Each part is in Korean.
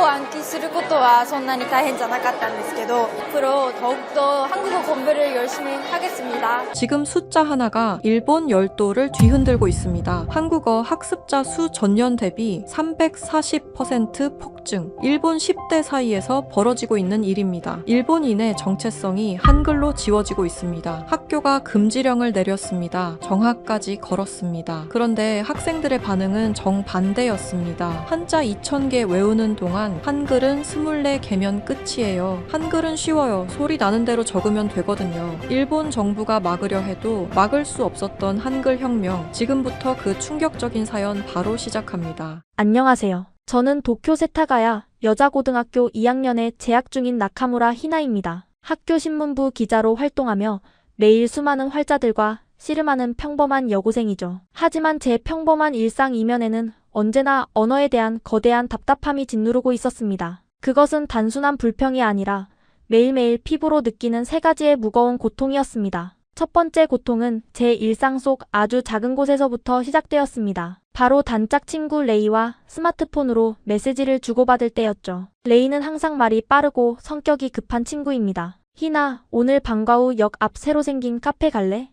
暗記することはそんなに大変じゃなかったんですけど 앞으로 더욱더 한국어 공부를 열심히 하겠습니다. 지금 숫자 하나가 일본 열도를 뒤흔들고 있습니다. 한국어 학습자 수 전년 대비 340% 폭증. 일본 10대 사이에서 벌어지고 있는 일입니다. 일본인의 정체성이 한글로 지워지고 있습니다. 학교가 금지령을 내렸습니다. 정학까지 걸었습니다. 그런데 학생들의 반응은 정반대였습니다. 한자 2000개 외우는 동안 한글은 24개면 끝이에요. 한글은 쉬워요. 소리 나는 대로 적으면 되거든요. 일본 정부가 막으려 해도 막을 수 없었던 한글 혁명. 지금부터 그 충격적인 사연 바로 시작합니다. 안녕하세요. 저는 도쿄 세타가야 여자고등학교 2학년에 재학 중인 나카무라 히나입니다. 학교 신문부 기자로 활동하며 매일 수많은 활자들과 씨름하는 평범한 여고생이죠. 하지만 제 평범한 일상 이면에는 언제나 언어에 대한 거대한 답답함이 짓누르고 있었습니다. 그것은 단순한 불평이 아니라 매일매일 피부로 느끼는 세 가지의 무거운 고통이었습니다. 첫 번째 고통은 제 일상 속 아주 작은 곳에서부터 시작되었습니다. 바로 단짝 친구 레이와 스마트폰으로 메시지를 주고받을 때였죠. 레이는 항상 말이 빠르고 성격이 급한 친구입니다. 희나, 오늘 방과 후 역 앞 새로 생긴 카페 갈래?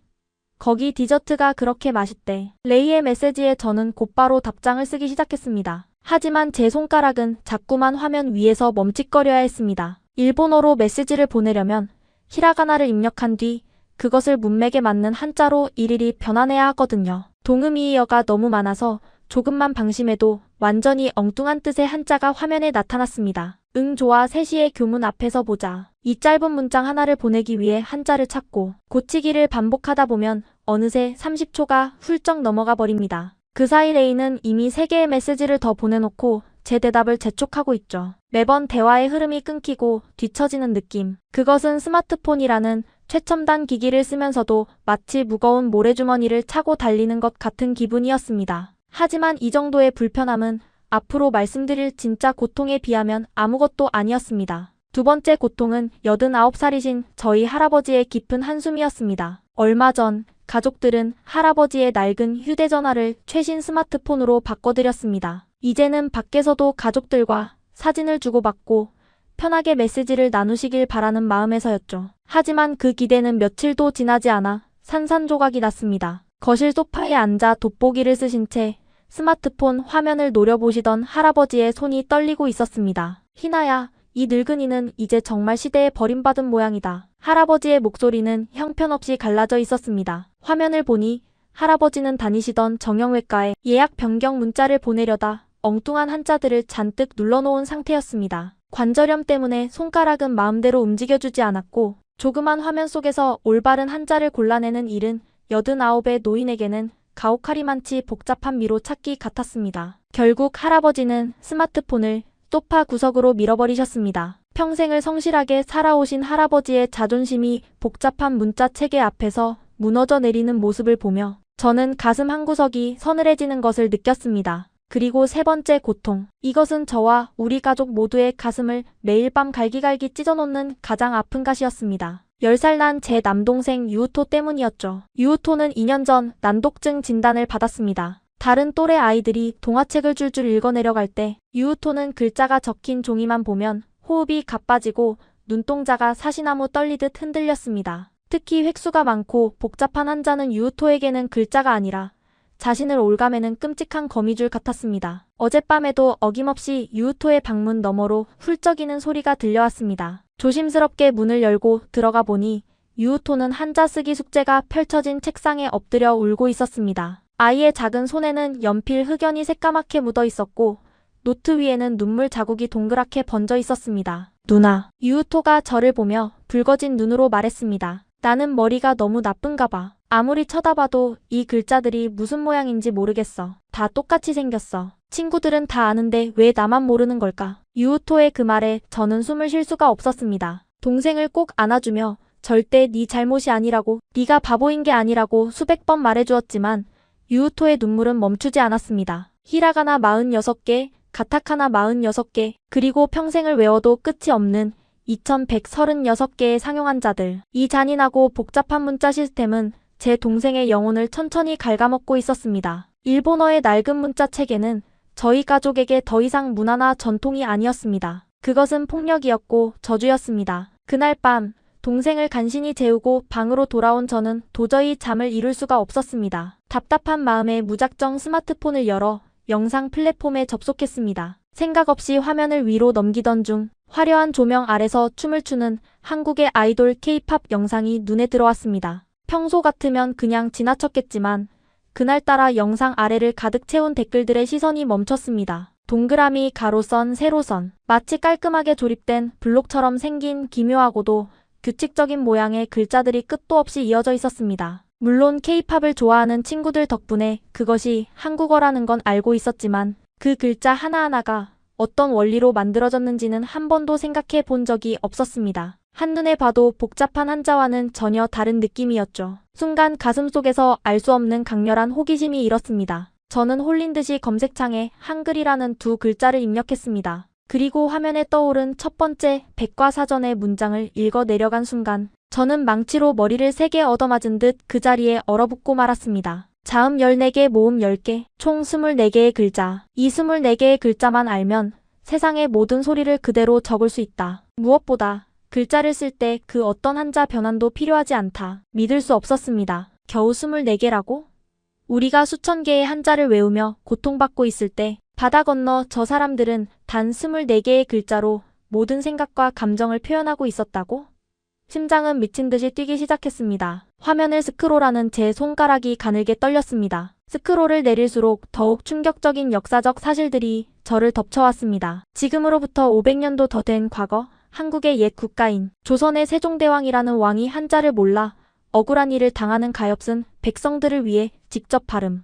거기 디저트가 그렇게 맛있대. 레이의 메시지에 저는 곧바로 답장을 쓰기 시작했습니다. 하지만 제 손가락은 자꾸만 화면 위에서 멈칫거려야 했습니다. 일본어로 메시지를 보내려면 히라가나를 입력한 뒤 그것을 문맥에 맞는 한자로 일일이 변환해야 하거든요. 동의어가 너무 많아서 조금만 방심해도 완전히 엉뚱한 뜻의 한자가 화면에 나타났습니다. 응 좋아 3시에 교문 앞에서 보자. 이 짧은 문장 하나를 보내기 위해 한자를 찾고 고치기를 반복하다 보면 어느새 30초가 훌쩍 넘어가 버립니다. 그 사이 레이는 이미 3개의 메시지를 더 보내놓고 제 대답을 재촉하고 있죠. 매번 대화의 흐름이 끊기고 뒤처지는 느낌. 그것은 스마트폰이라는 최첨단 기기를 쓰면서도 마치 무거운 모래주머니를 차고 달리는 것 같은 기분이었습니다. 하지만 이 정도의 불편함은 앞으로 말씀드릴 진짜 고통에 비하면 아무것도 아니었습니다. 두 번째 고통은 89살이신 저희 할아버지의 깊은 한숨이었습니다. 얼마 전 가족들은 할아버지의 낡은 휴대전화를 최신 스마트폰으로 바꿔드렸습니다. 이제는 밖에서도 가족들과 사진을 주고받고 편하게 메시지를 나누시길 바라는 마음에서였죠. 하지만 그 기대는 며칠도 지나지 않아 산산조각이 났습니다. 거실 소파에 앉아 돋보기를 쓰신 채 스마트폰 화면을 노려보시던 할아버지의 손이 떨리고 있었습니다. 희나야, 이 늙은이는 이제 정말 시대에 버림받은 모양이다. 할아버지의 목소리는 형편없이 갈라져 있었습니다. 화면을 보니 할아버지는 다니시던 정형외과에 예약 변경 문자를 보내려다 엉뚱한 한자들을 잔뜩 눌러놓은 상태였습니다. 관절염 때문에 손가락은 마음대로 움직여주지 않았고 조그만 화면 속에서 올바른 한자를 골라내는 일은 89의 노인에게는 가오카리만치 복잡한 미로 찾기 같았습니다. 결국 할아버지는 스마트폰을 소파 구석으로 밀어버리셨습니다. 평생을 성실하게 살아오신 할아버지의 자존심이 복잡한 문자 체계 앞에서 무너져 내리는 모습을 보며 저는 가슴 한구석이 서늘해지는 것을 느꼈습니다. 그리고 세 번째 고통. 이것은 저와 우리 가족 모두의 가슴을 매일 밤 갈기갈기 찢어놓는 가장 아픈 가시였습니다. 10살 난 제 남동생 유우토 때문이었죠. 유우토는 2년 전 난독증 진단을 받았습니다. 다른 또래 아이들이 동화책을 줄줄 읽어내려갈 때 유우토는 글자가 적힌 종이만 보면 호흡이 가빠지고 눈동자가 사시나무 떨리듯 흔들렸습니다. 특히 획수가 많고 복잡한 한자는 유우토에게는 글자가 아니라 자신을 올가매는 끔찍한 거미줄 같았습니다. 어젯밤에도 어김없이 유우토의 방문 너머로 훌쩍이는 소리가 들려왔습니다. 조심스럽게 문을 열고 들어가 보니 유우토는 한자 쓰기 숙제가 펼쳐진 책상에 엎드려 울고 있었습니다. 아이의 작은 손에는 연필 흑연이 새까맣게 묻어 있었고 노트 위에는 눈물 자국이 동그랗게 번져 있었습니다. 누나. 유우토가 저를 보며 붉어진 눈으로 말했습니다. 나는 머리가 너무 나쁜가 봐. 아무리 쳐다봐도 이 글자들이 무슨 모양인지 모르겠어. 다 똑같이 생겼어. 친구들은 다 아는데 왜 나만 모르는 걸까? 유우토의 그 말에 저는 숨을 쉴 수가 없었습니다. 동생을 꼭 안아주며 절대 네 잘못이 아니라고, 네가 바보인 게 아니라고 수백 번 말해주었지만 유우토의 눈물은 멈추지 않았습니다. 히라가나 46개, 가타카나 46개, 그리고 평생을 외워도 끝이 없는 2136개의 상용한자들. 이 잔인하고 복잡한 문자 시스템은 제 동생의 영혼을 천천히 갉아먹고 있었습니다. 일본어의 낡은 문자 체계는 저희 가족에게 더 이상 문화나 전통이 아니었습니다. 그것은 폭력이었고 저주였습니다. 그날 밤 동생을 간신히 재우고 방으로 돌아온 저는 도저히 잠을 이룰 수가 없었습니다. 답답한 마음에 무작정 스마트폰을 열어 영상 플랫폼에 접속했습니다. 생각 없이 화면을 위로 넘기던 중 화려한 조명 아래서 춤을 추는 한국의 아이돌 K-팝 영상이 눈에 들어왔습니다. 평소 같으면 그냥 지나쳤겠지만 그날따라 영상 아래를 가득 채운 댓글들의 시선이 멈췄습니다. 동그라미, 가로선, 세로선, 마치 깔끔하게 조립된 블록처럼 생긴 기묘하고도 규칙적인 모양의 글자들이 끝도 없이 이어져 있었습니다. 물론 K-팝을 좋아하는 친구들 덕분에 그것이 한국어라는 건 알고 있었지만 그 글자 하나하나가 어떤 원리로 만들어졌는지는 한 번도 생각해 본 적이 없었습니다. 한눈에 봐도 복잡한 한자와는 전혀 다른 느낌이었죠. 순간 가슴속에서 알 수 없는 강렬한 호기심이 일었습니다. 저는 홀린 듯이 검색창에 한글이라는 두 글자를 입력했습니다. 그리고 화면에 떠오른 첫 번째 백과사전의 문장을 읽어 내려간 순간 저는 망치로 머리를 세게 얻어맞은 듯 그 자리에 얼어붙고 말았습니다. 자음 14개, 모음 10개, 총 24개의 글자. 이 24개의 글자만 알면 세상의 모든 소리를 그대로 적을 수 있다. 무엇보다 글자를 쓸 때 그 어떤 한자 변환도 필요하지 않다. 믿을 수 없었습니다. 겨우 24개라고? 우리가 수천 개의 한자를 외우며 고통받고 있을 때 바다 건너 저 사람들은 단 24개의 글자로 모든 생각과 감정을 표현하고 있었다고? 심장은 미친 듯이 뛰기 시작했습니다. 화면을 스크롤하는 제 손가락이 가늘게 떨렸습니다. 스크롤을 내릴수록 더욱 충격적인 역사적 사실들이 저를 덮쳐왔습니다. 지금으로부터 500년도 더 된 과거, 한국의 옛 국가인 조선의 세종대왕이라는 왕이 한자를 몰라 억울한 일을 당하는 가엾은 백성들을 위해 직접 발음,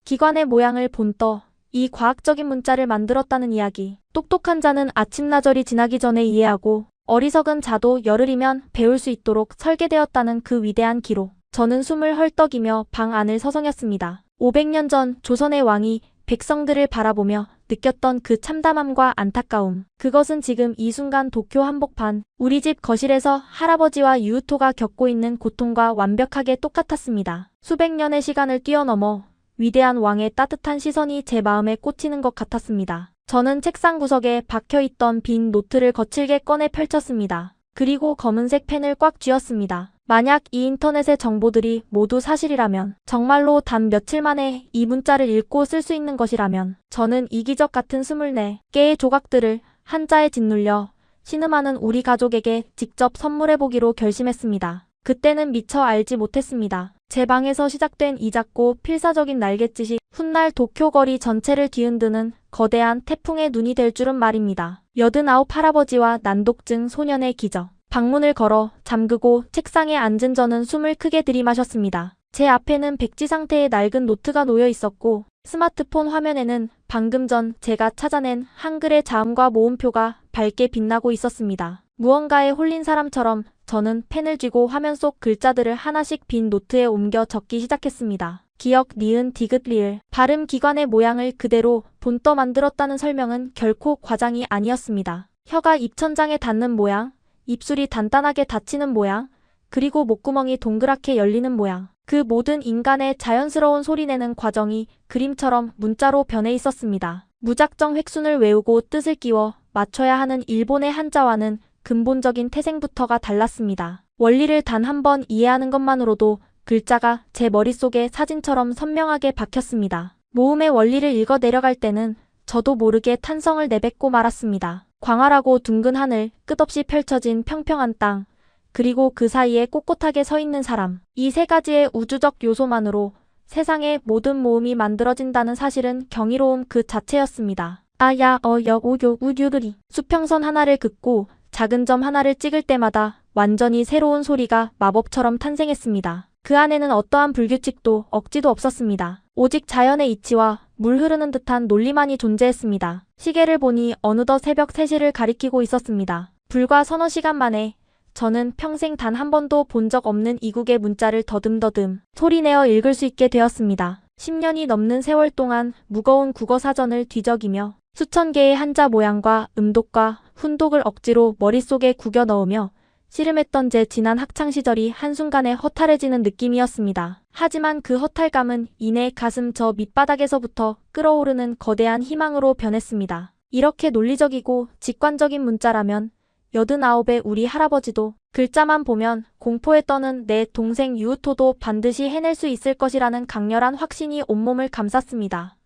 기관의 모양을 본떠 이 과학적인 문자를 만들었다는 이야기. 똑똑한 자는 아침나절이 지나기 전에 이해하고 어리석은 자도 열흘이면 배울 수 있도록 설계되었다는 그 위대한 기록. 저는 숨을 헐떡이며 방 안을 서성였습니다. 500년 전 조선의 왕이 백성들을 바라보며 느꼈던 그 참담함과 안타까움. 그것은 지금 이 순간 도쿄 한복판, 우리 집 거실에서 할아버지와 유우토가 겪고 있는 고통과 완벽하게 똑같았습니다. 수백 년의 시간을 뛰어넘어 위대한 왕의 따뜻한 시선이 제 마음에 꽂히는 것 같았습니다. 저는 책상 구석에 박혀있던 빈 노트를 거칠게 꺼내 펼쳤습니다. 그리고 검은색 펜을 꽉 쥐었습니다. 만약 이 인터넷의 정보들이 모두 사실이라면, 정말로 단 며칠 만에 이 문자를 읽고 쓸 수 있는 것이라면, 저는 이기적 같은 24개의 조각들을 한자에 짓눌려 신음하는 우리 가족에게 직접 선물해보기로 결심했습니다. 그때는 미처 알지 못했습니다. 제 방에서 시작된 이 작고 필사적인 날갯짓이 훗날 도쿄 거리 전체를 뒤흔드는 거대한 태풍의 눈이 될 줄은 말입니다. 89 할아버지와 난독증 소년의 기적. 방문을 걸어 잠그고 책상에 앉은 저는 숨을 크게 들이마셨습니다. 제 앞에는 백지 상태의 낡은 노트가 놓여 있었고 스마트폰 화면에는 방금 전 제가 찾아낸 한글의 자음과 모음표가 밝게 빛나고 있었습니다. 무언가에 홀린 사람처럼 저는 펜을 쥐고 화면 속 글자들을 하나씩 빈 노트에 옮겨 적기 시작했습니다. 기역, 니은, 디귿, 리을. 발음 기관의 모양을 그대로 본떠 만들었다는 설명은 결코 과장이 아니었습니다. 혀가 입천장에 닿는 모양, 입술이 단단하게 닫히는 모양, 그리고 목구멍이 동그랗게 열리는 모양. 그 모든 인간의 자연스러운 소리내는 과정이 그림처럼 문자로 변해 있었습니다. 무작정 획순을 외우고 뜻을 끼워 맞춰야 하는 일본의 한자와는 근본적인 태생부터가 달랐습니다. 원리를 단 한 번 이해하는 것만으로도 글자가 제 머릿속에 사진처럼 선명하게 박혔습니다. 모음의 원리를 읽어 내려갈 때는 저도 모르게 탄성을 내뱉고 말았습니다. 광활하고 둥근 하늘, 끝없이 펼쳐진 평평한 땅, 그리고 그 사이에 꼿꼿하게 서 있는 사람. 이 세 가지의 우주적 요소만으로 세상의 모든 모음이 만들어진다는 사실은 경이로움 그 자체였습니다. 아야, 어여, 우요, 우유르리. 수평선 하나를 긋고 작은 점 하나를 찍을 때마다 완전히 새로운 소리가 마법처럼 탄생했습니다. 그 안에는 어떠한 불규칙도 억지도 없었습니다. 오직 자연의 이치와 물 흐르는 듯한 논리만이 존재했습니다. 시계를 보니 어느덧 새벽 3시를 가리키고 있었습니다. 불과 서너 시간 만에 저는 평생 단 한 번도 본 적 없는 이국의 문자를 더듬더듬 소리내어 읽을 수 있게 되었습니다. 10년이 넘는 세월 동안 무거운 국어 사전을 뒤적이며 수천 개의 한자 모양과 음독과 훈독을 억지로 머릿속에 구겨 넣으며 씨름했던 제 지난 학창시절이 한순간에 허탈해지는 느낌이었습니다. 하지만 그 허탈감은 이내 가슴 저 밑바닥에서부터 끓어오르는 거대한 희망으로 변했습니다. 이렇게 논리적이고 직관적인 문자라면 89의 우리 할아버지도 글자만 보면 공포에 떠는 내 동생 유우토도 반드시 해낼 수 있을 것이라는 강렬한 확신이 온몸을 감쌌습니다.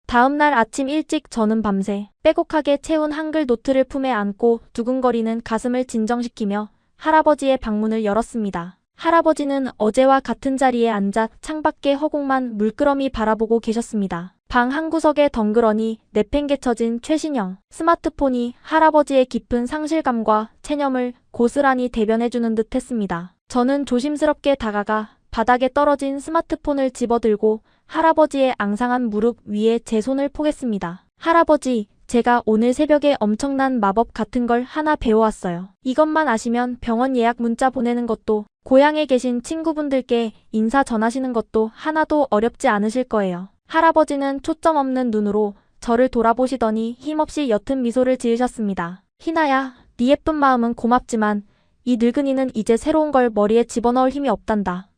다음 날 아침 일찍 저는 밤새 빼곡하게 채운 한글 노트를 품에 안고 두근거리는 가슴을 진정시키며 할아버지의 방문을 열었습니다. 할아버지는 어제와 같은 자리에 앉아 창밖의 허공만 물끄러미 바라보고 계셨습니다. 방 한구석에 덩그러니 내팽개쳐진 최신형 스마트폰이 할아버지의 깊은 상실감과 체념을 고스란히 대변해주는 듯 했습니다. 저는 조심스럽게 다가가 바닥에 떨어진 스마트폰을 집어들고 할아버지의 앙상한 무릎 위에 제 손을 포겠습니다. 할아버지, 제가 오늘 새벽에 엄청난 마법 같은 걸 하나 배워왔어요. 이것만 아시면 병원 예약 문자 보내는 것도 고향에 계신 친구분들께 인사 전하시는 것도 하나도 어렵지 않으실 거예요. 할아버지는 초점 없는 눈으로 저를 돌아보시더니 힘없이 옅은 미소를 지으셨습니다. 희나야, 네 예쁜 마음은 고맙지만 이 늙은이는 이제 새로운 걸 머리에 집어넣을 힘이 없단다.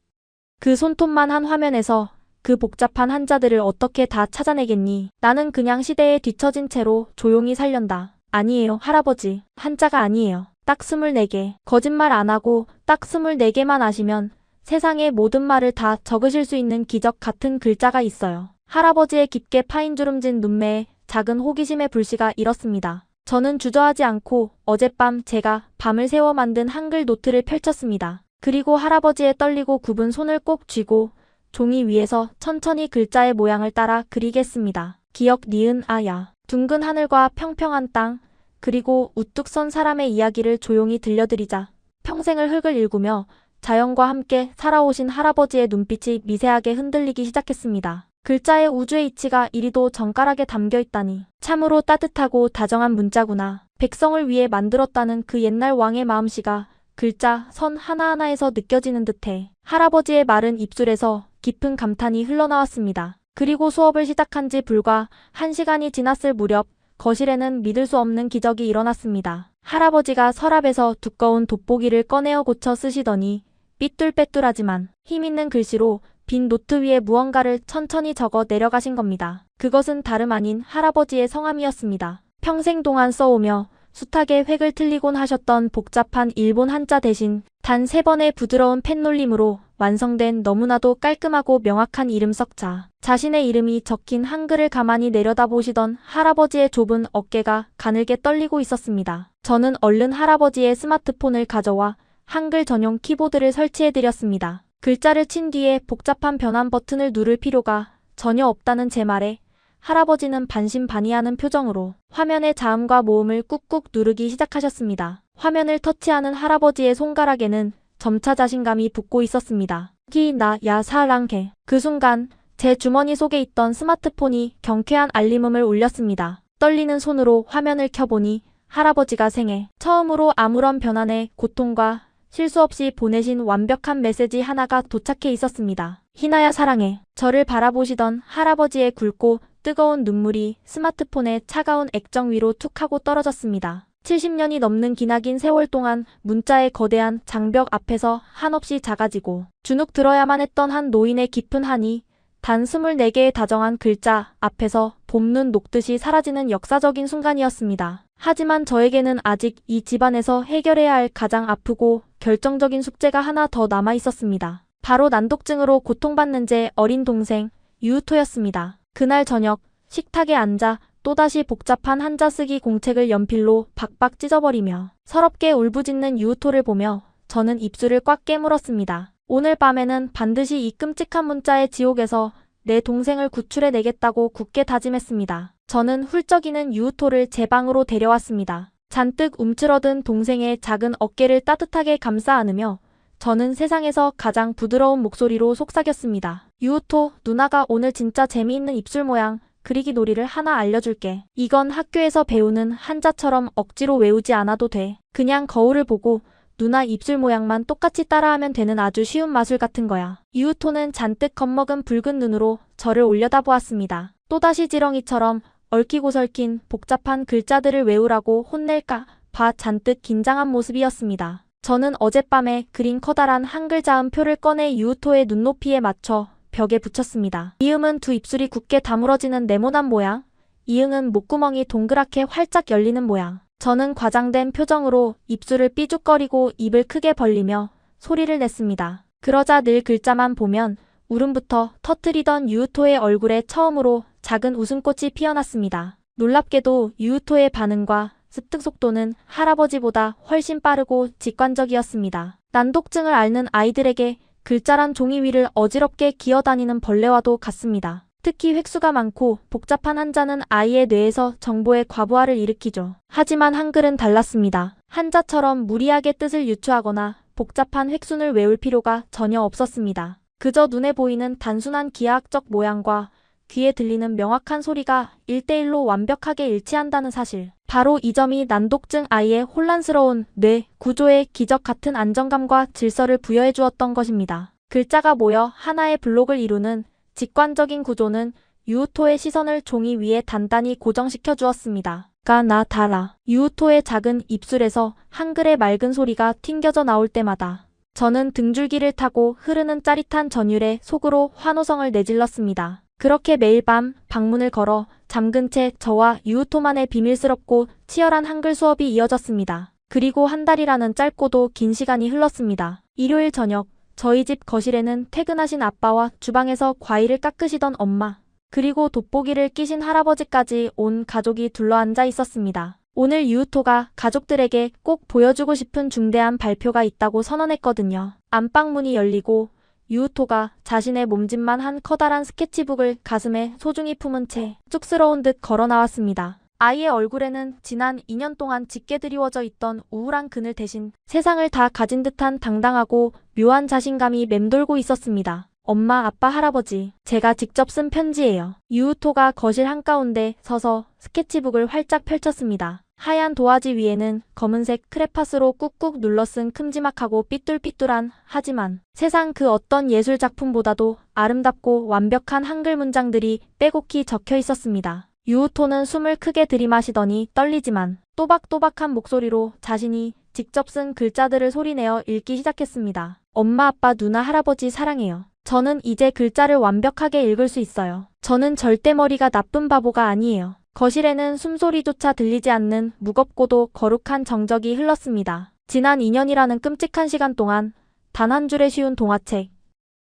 그 손톱만 한 화면에서 그 복잡한 한자들을 어떻게 다 찾아내겠니? 나는 그냥 시대에 뒤처진 채로 조용히 살련다. 아니에요, 할아버지. 한자가 아니에요. 딱 24개. 거짓말 안 하고 딱 24개만 아시면 세상의 모든 말을 다 적으실 수 있는 기적 같은 글자가 있어요. 할아버지의 깊게 파인주름진 눈매에 작은 호기심의 불씨가 일었습니다. 저는 주저하지 않고 어젯밤 제가 밤을 새워 만든 한글 노트를 펼쳤습니다. 그리고 할아버지의 떨리고 굽은 손을 꼭 쥐고 종이 위에서 천천히 글자의 모양을 따라 그리겠습니다. 기억 니은 아야. 둥근 하늘과 평평한 땅, 그리고 우뚝 선 사람의 이야기를 조용히 들려드리자 평생을 흙을 일구며 자연과 함께 살아오신 할아버지의 눈빛이 미세하게 흔들리기 시작했습니다. 글자의 우주의 이치가 이리도 정갈하게 담겨있다니 참으로 따뜻하고 다정한 문자구나. 백성을 위해 만들었다는 그 옛날 왕의 마음씨가 글자, 선 하나하나에서 느껴지는 듯해 할아버지의 마른 입술에서 깊은 감탄이 흘러나왔습니다. 그리고 수업을 시작한 지 불과 1시간이 지났을 무렵 거실에는 믿을 수 없는 기적이 일어났습니다. 할아버지가 서랍에서 두꺼운 돋보기를 꺼내어 고쳐 쓰시더니 삐뚤빼뚤하지만 힘있는 글씨로 빈 노트 위에 무언가를 천천히 적어 내려가신 겁니다. 그것은 다름 아닌 할아버지의 성함이었습니다. 평생 동안 써오며 숱하게 획을 틀리곤 하셨던 복잡한 일본 한자 대신 단 3번의 부드러운 펜놀림으로 완성된 너무나도 깔끔하고 명확한 이름 석자. 자신의 이름이 적힌 한글을 가만히 내려다보시던 할아버지의 좁은 어깨가 가늘게 떨리고 있었습니다. 저는 얼른 할아버지의 스마트폰을 가져와 한글 전용 키보드를 설치해드렸습니다. 글자를 친 뒤에 복잡한 변환 버튼을 누를 필요가 전혀 없다는 제 말에 할아버지는 반신반의하는 표정으로 화면의 자음과 모음을 꾹꾹 누르기 시작하셨습니다. 화면을 터치하는 할아버지의 손가락에는 점차 자신감이 붙고 있었습니다. 나 사랑해. 그 순간 제 주머니 속에 있던 스마트폰이 경쾌한 알림음을 울렸습니다. 떨리는 손으로 화면을 켜보니 할아버지가 생애 처음으로 아무런 변환의 고통과 실수 없이 보내신 완벽한 메시지 하나가 도착해 있었습니다. 희나야 사랑해. 저를 바라보시던 할아버지의 굵고 뜨거운 눈물이 스마트폰의 차가운 액정 위로 툭 하고 떨어졌습니다. 70년이 넘는 기나긴 세월 동안 문자의 거대한 장벽 앞에서 한없이 작아지고 주눅 들어야만 했던 한 노인의 깊은 한이 단 24개의 다정한 글자 앞에서 봄눈 녹듯이 사라지는 역사적인 순간이었습니다. 하지만 저에게는 아직 이 집안에서 해결해야 할 가장 아프고 결정적인 숙제가 하나 더 남아 있었습니다. 바로 난독증으로 고통받는 제 어린 동생 유우토였습니다. 그날 저녁 식탁에 앉아 또다시 복잡한 한자 쓰기 공책을 연필로 박박 찢어버리며 서럽게 울부짖는 유우토를 보며 저는 입술을 꽉 깨물었습니다. 오늘 밤에는 반드시 이 끔찍한 문자의 지옥에서 내 동생을 구출해내겠다고 굳게 다짐했습니다. 저는 훌쩍이는 유우토를 제 방으로 데려왔습니다. 잔뜩 움츠러든 동생의 작은 어깨를 따뜻하게 감싸 안으며 저는 세상에서 가장 부드러운 목소리로 속삭였습니다. 유우토, 누나가 오늘 진짜 재미있는 입술 모양 그리기 놀이를 하나 알려줄게. 이건 학교에서 배우는 한자처럼 억지로 외우지 않아도 돼. 그냥 거울을 보고 누나 입술 모양만 똑같이 따라하면 되는 아주 쉬운 마술 같은 거야. 유우토는 잔뜩 겁먹은 붉은 눈으로 저를 올려다보았습니다. 또다시 지렁이처럼 얽히고 설킨 복잡한 글자들을 외우라고 혼낼까 봐 잔뜩 긴장한 모습이었습니다. 저는 어젯밤에 그린 커다란 한글 자음 표를 꺼내 유우토의 눈높이에 맞춰 벽에 붙였습니다. 이음은 두 입술이 굳게 다물어지는 네모난 모양, 이응은 목구멍이 동그랗게 활짝 열리는 모양. 저는 과장된 표정으로 입술을 삐죽거리고 입을 크게 벌리며 소리를 냈습니다. 그러자 늘 글자만 보면 울음부터 터뜨리던 유우토의 얼굴에 처음으로 작은 웃음꽃이 피어났습니다. 놀랍게도 유우토의 반응과 습득 속도는 할아버지보다 훨씬 빠르고 직관적이었습니다. 난독증을 앓는 아이들에게 글자란 종이 위를 어지럽게 기어다니는 벌레와도 같습니다. 특히 획수가 많고 복잡한 한자는 아이의 뇌에서 정보의 과부하를 일으키죠. 하지만 한글은 달랐습니다. 한자처럼 무리하게 뜻을 유추하거나 복잡한 획순을 외울 필요가 전혀 없었습니다. 그저 눈에 보이는 단순한 기하학적 모양과 귀에 들리는 명확한 소리가 1대1로 완벽하게 일치한다는 사실. 바로 이 점이 난독증 아이의 혼란스러운 뇌 구조에 기적 같은 안정감과 질서를 부여해 주었던 것입니다. 글자가 모여 하나의 블록을 이루는 직관적인 구조는 유우토의 시선을 종이 위에 단단히 고정시켜 주었습니다. 나 달아. 유우토의 작은 입술에서 한글의 맑은 소리가 튕겨져 나올 때마다 저는 등줄기를 타고 흐르는 짜릿한 전율에 속으로 환호성을 내질렀습니다. 그렇게 매일 밤 방문을 걸어 잠근 채 저와 유우토만의 비밀스럽고 치열한 한글 수업이 이어졌습니다. 그리고 한 달이라는 짧고도 긴 시간이 흘렀습니다. 일요일 저녁, 저희 집 거실에는 퇴근하신 아빠와 주방에서 과일을 깎으시던 엄마, 그리고 돋보기를 끼신 할아버지까지 온 가족이 둘러앉아 있었습니다. 오늘 유우토가 가족들에게 꼭 보여주고 싶은 중대한 발표가 있다고 선언했거든요. 안방문이 열리고 유우토가 자신의 몸짓만 한 커다란 스케치북을 가슴에 소중히 품은 채 쑥스러운 듯 걸어 나왔습니다. 아이의 얼굴에는 지난 2년 동안 짙게 드리워져 있던 우울한 그늘 대신 세상을 다 가진 듯한 당당하고 묘한 자신감이 맴돌고 있었습니다. 엄마, 아빠, 할아버지, 제가 직접 쓴 편지예요. 유우토가 거실 한가운데 서서 스케치북을 활짝 펼쳤습니다. 하얀 도화지 위에는 검은색 크레파스로 꾹꾹 눌러 쓴 큼지막하고 삐뚤삐뚤한 하지만 세상 그 어떤 예술 작품보다도 아름답고 완벽한 한글 문장들이 빼곡히 적혀 있었습니다. 유우토는 숨을 크게 들이마시더니 떨리지만 또박또박한 목소리로 자신이 직접 쓴 글자들을 소리내어 읽기 시작했습니다. 엄마, 아빠, 누나, 할아버지 사랑해요. 저는 이제 글자를 완벽하게 읽을 수 있어요. 저는 절대 머리가 나쁜 바보가 아니에요. 거실에는 숨소리조차 들리지 않는 무겁고도 거룩한 정적이 흘렀습니다. 지난 2년이라는 끔찍한 시간 동안 단 한 줄의 쉬운 동화책,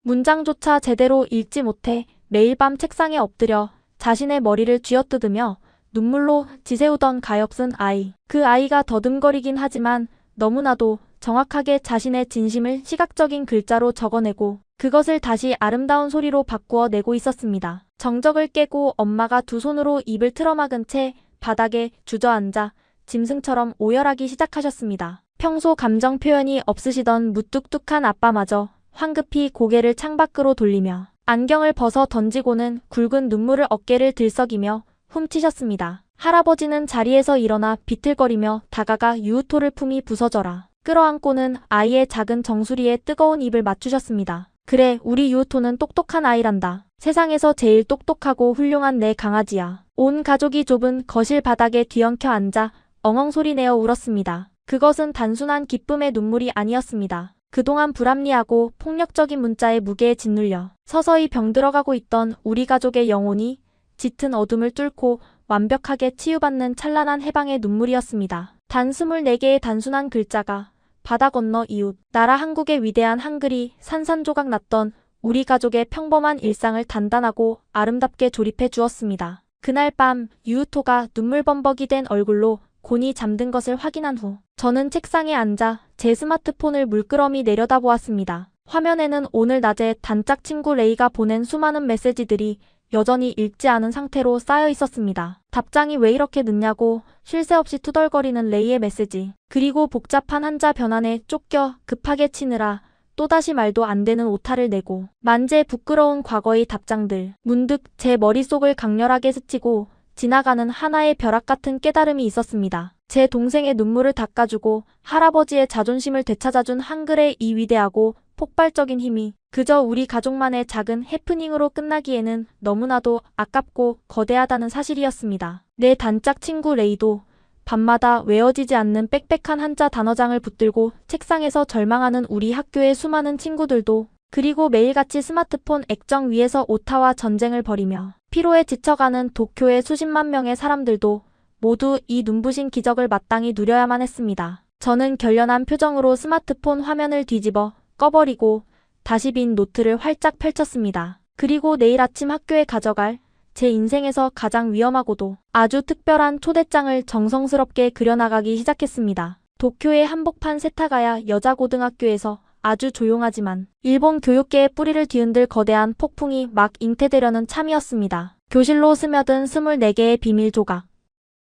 문장조차 제대로 읽지 못해 매일 밤 책상에 엎드려 자신의 머리를 쥐어뜯으며 눈물로 지새우던 가엾은 아이. 그 아이가 더듬거리긴 하지만 너무나도 정확하게 자신의 진심을 시각적인 글자로 적어내고 그것을 다시 아름다운 소리로 바꾸어 내고 있었습니다. 정적을 깨고 엄마가 두 손으로 입을 틀어막은 채 바닥에 주저앉아 짐승처럼 오열하기 시작하셨습니다. 평소 감정 표현이 없으시던 무뚝뚝한 아빠마저 황급히 고개를 창밖으로 돌리며 안경을 벗어 던지고는 굵은 눈물을 어깨를 들썩이며 훔치셨습니다. 할아버지는 자리에서 일어나 비틀거리며 다가가 유우토를 품이 부서져라 끌어안고는 아이의 작은 정수리에 뜨거운 입을 맞추셨습니다. 그래, 우리 유우토는 똑똑한 아이란다. 세상에서 제일 똑똑하고 훌륭한 내 강아지야. 온 가족이 좁은 거실 바닥에 뒤엉켜 앉아 엉엉 소리내어 울었습니다. 그것은 단순한 기쁨의 눈물이 아니었습니다. 그동안 불합리하고 폭력적인 문자의 무게에 짓눌려 서서히 병들어가고 있던 우리 가족의 영혼이 짙은 어둠을 뚫고 완벽하게 치유받는 찬란한 해방의 눈물이었습니다. 단 24개의 단순한 글자가 바다 건너 이웃, 나라 한국의 위대한 한글이 산산조각 났던 우리 가족의 평범한 일상을 단단하고 아름답게 조립해 주었습니다. 그날 밤 유우토가 눈물범벅이 된 얼굴로 곤히 잠든 것을 확인한 후 저는 책상에 앉아 제 스마트폰을 물끄러미 내려다보았습니다. 화면에는 오늘 낮에 단짝 친구 레이가 보낸 수많은 메시지들이 여전히 읽지 않은 상태로 쌓여 있었습니다. 답장이 왜 이렇게 늦냐고 쉴 새 없이 투덜거리는 레이의 메시지, 그리고 복잡한 한자 변환에 쫓겨 급하게 치느라 또다시 말도 안 되는 오타를 내고 만재 부끄러운 과거의 답장들. 문득 제 머릿속을 강렬하게 스치고 지나가는 하나의 벼락 같은 깨달음이 있었습니다. 제 동생의 눈물을 닦아주고 할아버지의 자존심을 되찾아준 한글의 이 위대하고 폭발적인 힘이 그저 우리 가족만의 작은 해프닝으로 끝나기에는 너무나도 아깝고 거대하다는 사실이었습니다. 내 단짝 친구 레이도 밤마다 외워지지 않는 빽빽한 한자 단어장을 붙들고 책상에서 절망하는 우리 학교의 수많은 친구들도, 그리고 매일같이 스마트폰 액정 위에서 오타와 전쟁을 벌이며 피로에 지쳐가는 도쿄의 수십만 명의 사람들도 모두 이 눈부신 기적을 마땅히 누려야만 했습니다. 저는 결연한 표정으로 스마트폰 화면을 뒤집어 꺼버리고 다시 빈 노트를 활짝 펼쳤습니다. 그리고 내일 아침 학교에 가져갈 제 인생에서 가장 위험하고도 아주 특별한 초대장을 정성스럽게 그려나가기 시작했습니다. 도쿄의 한복판 세타가야 여자고등학교에서 아주 조용하지만 일본 교육계의 뿌리를 뒤흔들 거대한 폭풍이 막 잉태되려는 참이었습니다. 교실로 스며든 24개의 비밀 조각.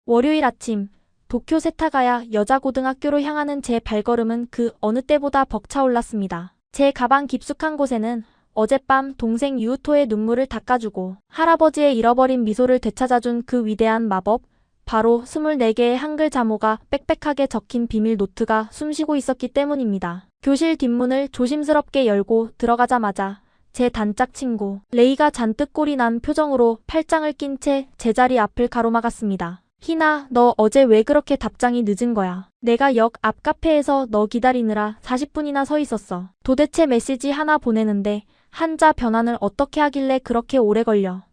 월요일 아침, 도쿄 세타가야 여자고등학교로 향하는 제 발걸음은 그 어느 때보다 벅차올랐습니다. 제 가방 깊숙한 곳에는 어젯밤 동생 유우토의 눈물을 닦아주고 할아버지의 잃어버린 미소를 되찾아준 그 위대한 마법, 바로 24개의 한글 자모가 빽빽하게 적힌 비밀 노트가 숨쉬고 있었기 때문입니다. 교실 뒷문을 조심스럽게 열고 들어가자마자 제 단짝 친구 레이가 잔뜩 꼴이 난 표정으로 팔짱을 낀 채 제자리 앞을 가로막았습니다. 희나, 너 어제 왜 그렇게 답장이 늦은 거야? 내가 역 앞 카페에서 너 기다리느라 40분이나 서 있었어. 도대체 메시지 하나 보내는데 한자 변환을 어떻게 하길래 그렇게 오래 걸려?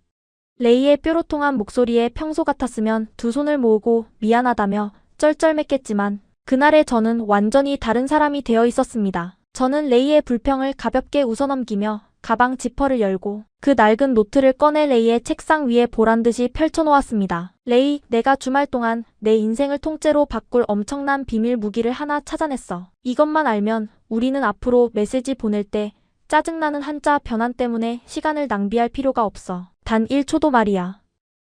레이의 뾰로통한 목소리에 평소 같았으면 두 손을 모으고 미안하다며 쩔쩔맸겠지만 그날의 저는 완전히 다른 사람이 되어 있었습니다. 저는 레이의 불평을 가볍게 웃어넘기며 가방 지퍼를 열고 그 낡은 노트를 꺼내 레이의 책상 위에 보란듯이 펼쳐놓았습니다. 레이, 내가 주말 동안 내 인생을 통째로 바꿀 엄청난 비밀 무기를 하나 찾아냈어. 이것만 알면 우리는 앞으로 메시지 보낼 때 짜증나는 한자 변환 때문에 시간을 낭비할 필요가 없어. 단 1초도 말이야.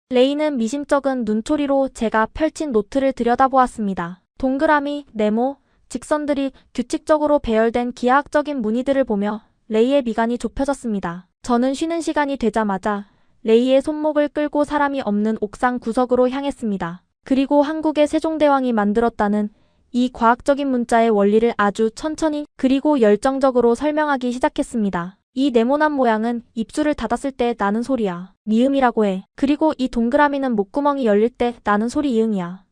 레이는 미심쩍은 눈초리로 제가 펼친 노트를 들여다보았습니다. 동그라미, 네모, 직선들이 규칙적으로 배열된 기하학적인 무늬들을 보며 레이의 미간이 좁혀졌습니다. 저는 쉬는 시간이 되자마자 레이의 손목을 끌고 사람이 없는 옥상 구석으로 향했습니다. 그리고 한국의 세종대왕이 만들었다는 이 과학적인 문자의 원리를 아주 천천히 그리고 열정적으로 설명하기 시작했습니다. 이 네모난 모양은 입술을 닫았을 때 나는 소리야. 미음이라고 해. 그리고 이 동그라미는 목구멍이 열릴 때 나는 소리 이응이야.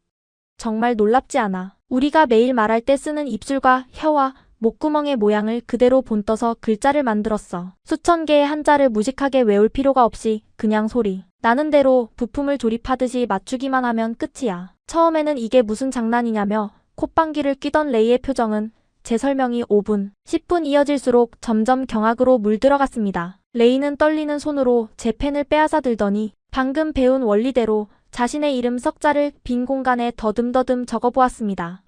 정말 놀랍지 않아? 우리가 매일 말할 때 쓰는 입술과 혀와 목구멍의 모양을 그대로 본떠서 글자를 만들었어. 수천 개의 한자를 무식하게 외울 필요가 없이 그냥 소리 나는 대로 부품을 조립하듯이 맞추기만 하면 끝이야. 처음에는 이게 무슨 장난이냐며 콧방귀를 뀌던 레이의 표정은 제 설명이 5분, 10분 이어질수록 점점 경악으로 물들어갔습니다. 레이는 떨리는 손으로 제 펜을 빼앗아 들더니 방금 배운 원리대로 자신의 이름 석자를 빈 공간에 더듬더듬 적어보았습니다.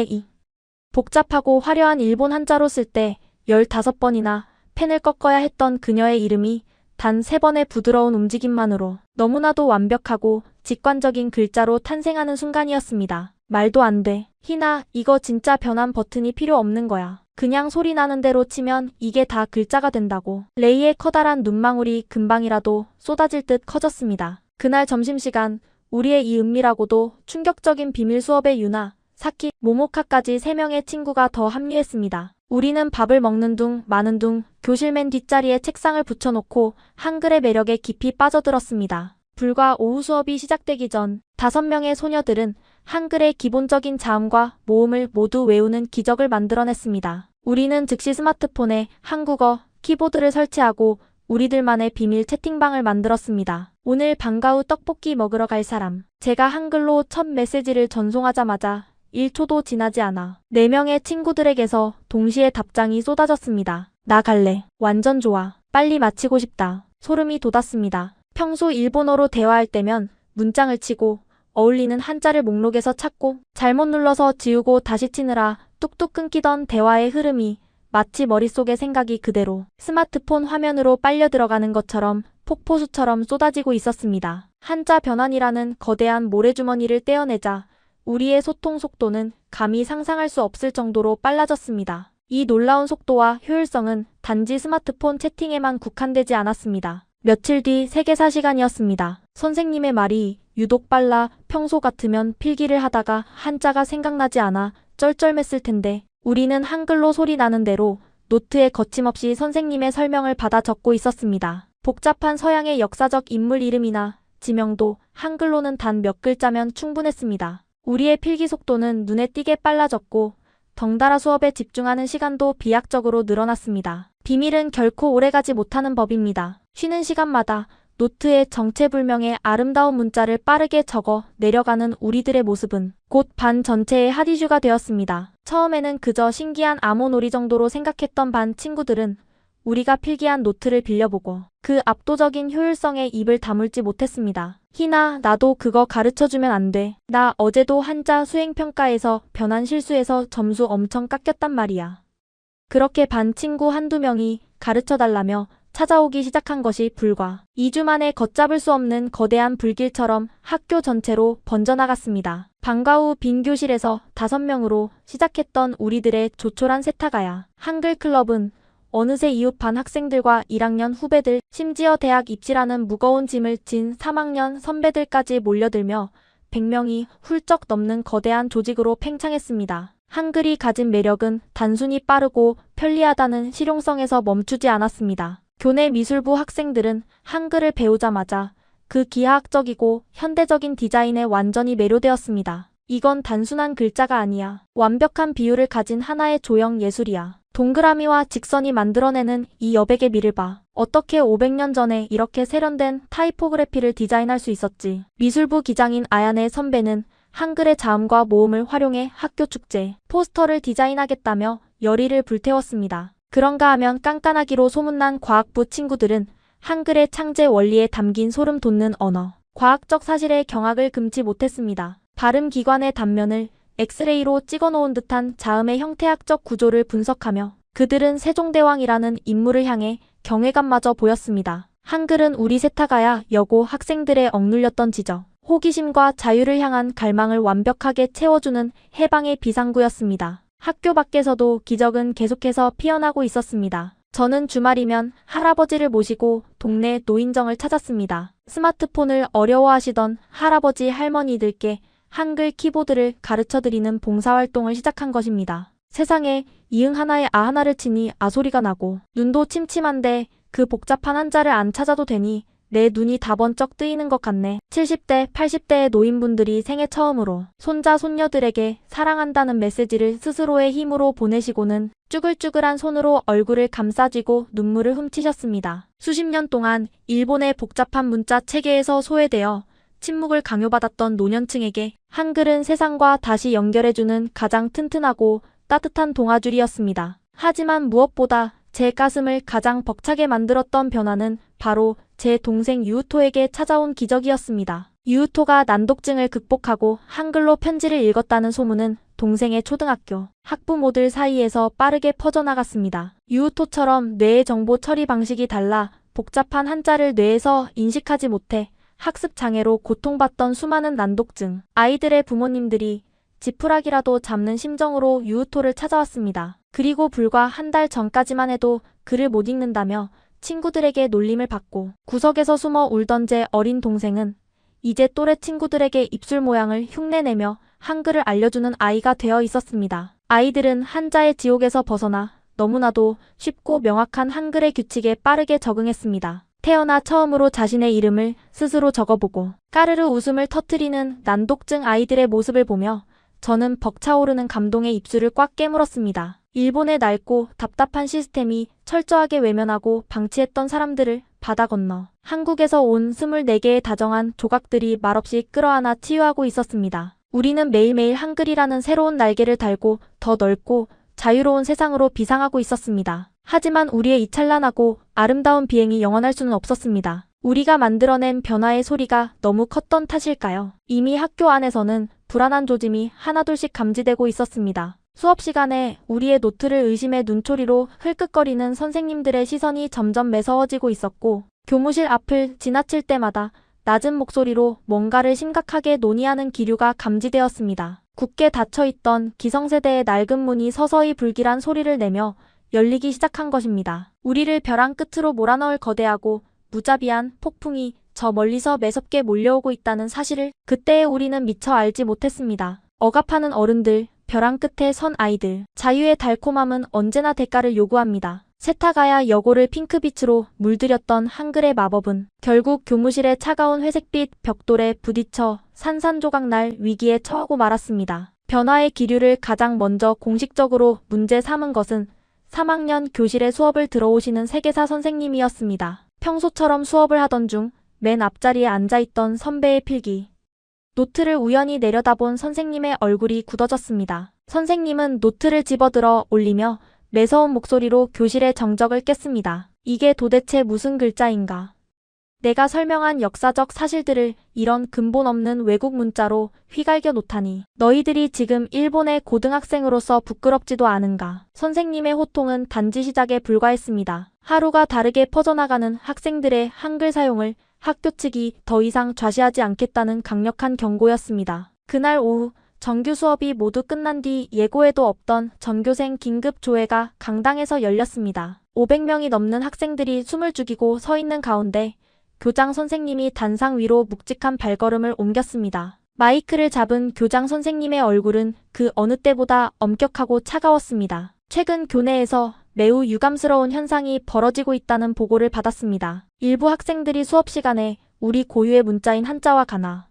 복잡하고 화려한 일본 한자로 쓸 때 15번이나 펜을 꺾어야 했던 그녀의 이름이 단 3번의 부드러운 움직임만으로 너무나도 완벽하고 직관적인 글자로 탄생하는 순간이었습니다. 말도 안 돼. 희나, 이거 진짜 변환 버튼이 필요 없는 거야. 그냥 소리 나는 대로 치면 이게 다 글자가 된다고. 레이의 커다란 눈망울이 금방이라도 쏟아질 듯 커졌습니다. 그날 점심시간 우리의 이 은밀하고도 충격적인 비밀 수업에 유나, 사키, 모모카까지 3명의 친구가 더 합류했습니다. 우리는 밥을 먹는 둥 마는 둥 교실 맨 뒷자리에 책상을 붙여놓고 한글의 매력에 깊이 빠져들었습니다. 불과 오후 수업이 시작되기 전 5명의 소녀들은 한글의 기본적인 자음과 모음을 모두 외우는 기적을 만들어냈습니다. 우리는 즉시 스마트폰에 한국어 키보드를 설치하고 우리들만의 비밀 채팅방을 만들었습니다. 오늘 방과 후 떡볶이 먹으러 갈 사람. 제가 한글로 첫 메시지를 전송하자마자 1초도 지나지 않아 4명의 친구들에게서 동시에 답장이 쏟아졌습니다. 나 갈래. 완전 좋아. 빨리 마치고 싶다. 소름이 돋았습니다. 평소 일본어로 대화할 때면 문장을 치고 어울리는 한자를 목록에서 찾고 잘못 눌러서 지우고 다시 치느라 뚝뚝 끊기던 대화의 흐름이 마치 머릿속의 생각이 그대로 스마트폰 화면으로 빨려 들어가는 것처럼 폭포수처럼 쏟아지고 있었습니다. 한자 변환이라는 거대한 모래주머니를 떼어내자 우리의 소통 속도는 감히 상상할 수 없을 정도로 빨라졌습니다. 이 놀라운 속도와 효율성은 단지 스마트폰 채팅에만 국한되지 않았습니다. 며칠 뒤 세계사 시간이었습니다. 선생님의 말이 유독 빨라 평소 같으면 필기를 하다가 한자가 생각나지 않아 쩔쩔맸을 텐데 우리는 한글로 소리 나는 대로 노트에 거침없이 선생님의 설명을 받아 적고 있었습니다. 복잡한 서양의 역사적 인물 이름이나 지명도 한글로는 단 몇 글자면 충분했습니다. 우리의 필기 속도는 눈에 띄게 빨라졌고 덩달아 수업에 집중하는 시간도 비약적으로 늘어났습니다. 비밀은 결코 오래가지 못하는 법입니다. 쉬는 시간마다 노트에 정체불명의 아름다운 문자를 빠르게 적어 내려가는 우리들의 모습은 곧 반 전체의 핫이슈가 되었습니다. 처음에는 그저 신기한 암호놀이 정도로 생각했던 반 친구들은 우리가 필기한 노트를 빌려보고 그 압도적인 효율성에 입을 다물지 못했습니다. 희나, 나도 그거 가르쳐주면 안 돼. 나 어제도 한자 수행평가에서 변환 실수해서 점수 엄청 깎였단 말이야. 그렇게 반 친구 한두 명이 가르쳐달라며 찾아오기 시작한 것이 불과 2주 만에 걷잡을 수 없는 거대한 불길처럼 학교 전체로 번져나갔습니다. 방과 후 빈 교실에서 5명으로 시작했던 우리들의 조촐한 세타가야 한글 클럽은 어느새 이웃 반 학생들과 1학년 후배들, 심지어 대학 입시라는 무거운 짐을 진 3학년 선배들까지 몰려들며 100명이 훌쩍 넘는 거대한 조직으로 팽창했습니다. 한글이 가진 매력은 단순히 빠르고 편리하다는 실용성에서 멈추지 않았습니다. 교내 미술부 학생들은 한글을 배우자마자 그 기하학적이고 현대적인 디자인에 완전히 매료되었습니다. 이건 단순한 글자가 아니야. 완벽한 비율을 가진 하나의 조형 예술이야. 동그라미와 직선이 만들어내는 이 여백의 미를 봐. 어떻게 500년 전에 이렇게 세련된 타이포그래피를 디자인할 수 있었지? 미술부 기장인 아야네 선배는 한글의 자음과 모음을 활용해 학교 축제 포스터를 디자인하겠다며 열의를 불태웠습니다. 그런가 하면 깐깐하기로 소문난 과학부 친구들은 한글의 창제 원리에 담긴 소름 돋는 언어, 과학적 사실에 경악을 금치 못했습니다. 발음 기관의 단면을 엑스레이로 찍어놓은 듯한 자음의 형태학적 구조를 분석하며 그들은 세종대왕이라는 인물을 향해 경외감마저 보였습니다. 한글은 우리 세타가야 여고 학생들의 억눌렸던 지적, 호기심과 자유를 향한 갈망을 완벽하게 채워주는 해방의 비상구였습니다. 학교 밖에서도 기적은 계속해서 피어나고 있었습니다. 저는 주말이면 할아버지를 모시고 동네 노인정을 찾았습니다. 스마트폰을 어려워하시던 할아버지 할머니들께 한글 키보드를 가르쳐드리는 봉사활동을 시작한 것입니다. 세상에 이응 하나에 아 하나를 치니 아 소리가 나고 눈도 침침한데 그 복잡한 한자를 안 찾아도 되니 내 눈이 다 번쩍 뜨이는 것 같네. 70대, 80대의 노인분들이 생애 처음으로 손자, 손녀들에게 사랑한다는 메시지를 스스로의 힘으로 보내시고는 쭈글쭈글한 손으로 얼굴을 감싸쥐고 눈물을 훔치셨습니다. 수십 년 동안 일본의 복잡한 문자 체계에서 소외되어 침묵을 강요받았던 노년층에게 한글은 세상과 다시 연결해주는 가장 튼튼하고 따뜻한 동아줄이었습니다. 하지만 무엇보다 제 가슴을 가장 벅차게 만들었던 변화는 바로 제 동생 유우토에게 찾아온 기적이었습니다. 유우토가 난독증을 극복하고 한글로 편지를 읽었다는 소문은 동생의 초등학교 학부모들 사이에서 빠르게 퍼져나갔습니다. 유우토처럼 뇌의 정보 처리 방식이 달라 복잡한 한자를 뇌에서 인식하지 못해 학습 장애로 고통받던 수많은 난독증 아이들의 부모님들이 지푸라기라도 잡는 심정으로 유우토를 찾아왔습니다. 그리고 불과 한 달 전까지만 해도 글을 못 읽는다며 친구들에게 놀림을 받고 구석에서 숨어 울던 제 어린 동생은 이제 또래 친구들에게 입술 모양을 흉내내며 한글을 알려주는 아이가 되어 있었습니다. 아이들은 한자의 지옥에서 벗어나 너무나도 쉽고 명확한 한글의 규칙에 빠르게 적응했습니다. 태어나 처음으로 자신의 이름을 스스로 적어보고 까르르 웃음을 터뜨리는 난독증 아이들의 모습을 보며 저는 벅차오르는 감동의 입술을 꽉 깨물었습니다. 일본의 낡고 답답한 시스템이 철저하게 외면하고 방치했던 사람들을 바다 건너 한국에서 온 24개의 다정한 조각들이 말없이 끌어안아 치유하고 있었습니다. 우리는 매일매일 한글이라는 새로운 날개를 달고 더 넓고 자유로운 세상으로 비상하고 있었습니다. 하지만 우리의 이 찬란하고 아름다운 비행이 영원할 수는 없었습니다. 우리가 만들어낸 변화의 소리가 너무 컸던 탓일까요? 이미 학교 안에서는 불안한 조짐이 하나둘씩 감지되고 있었습니다. 수업 시간에 우리의 노트를 의심의 눈초리로 흘끗거리는 선생님들의 시선이 점점 매서워지고 있었고 교무실 앞을 지나칠 때마다 낮은 목소리로 뭔가를 심각하게 논의하는 기류가 감지되었습니다. 굳게 닫혀있던 기성세대의 낡은 문이 서서히 불길한 소리를 내며 열리기 시작한 것입니다. 우리를 벼랑 끝으로 몰아넣을 거대하고 무자비한 폭풍이 저 멀리서 매섭게 몰려오고 있다는 사실을 그때의 우리는 미처 알지 못했습니다. 억압하는 어른들, 벼랑 끝에 선 아이들, 자유의 달콤함은 언제나 대가를 요구합니다. 세타가야 여고를 핑크빛으로 물들였던 한글의 마법은 결국 교무실의 차가운 회색빛 벽돌에 부딪혀 산산조각 날 위기에 처하고 말았습니다. 변화의 기류를 가장 먼저 공식적으로 문제 삼은 것은 3학년 교실에 수업을 들어오시는 세계사 선생님이었습니다. 평소처럼 수업을 하던 중 맨 앞자리에 앉아있던 선배의 필기 노트를 우연히 내려다본 선생님의 얼굴이 굳어졌습니다. 선생님은 노트를 집어들어 올리며 매서운 목소리로 교실의 정적을 깼습니다. 이게 도대체 무슨 글자인가? 내가 설명한 역사적 사실들을 이런 근본 없는 외국 문자로 휘갈겨 놓다니. 너희들이 지금 일본의 고등학생으로서 부끄럽지도 않은가? 선생님의 호통은 단지 시작에 불과했습니다. 하루가 다르게 퍼져나가는 학생들의 한글 사용을 학교 측이 더 이상 좌시하지 않겠다는 강력한 경고였습니다. 그날 오후 정규 수업이 모두 끝난 뒤 예고에도 없던 전교생 긴급 조회가 강당에서 열렸습니다. 500명이 넘는 학생들이 숨을 죽이고 서 있는 가운데 교장 선생님이 단상 위로 묵직한 발걸음을 옮겼습니다. 마이크를 잡은 교장 선생님의 얼굴은 그 어느 때보다 엄격하고 차가웠습니다. 최근 교내에서 매우 유감스러운 현상이 벌어지고 있다는 보고를 받았습니다. 일부 학생들이 수업 시간에 우리 고유의 문자인 한자와 가나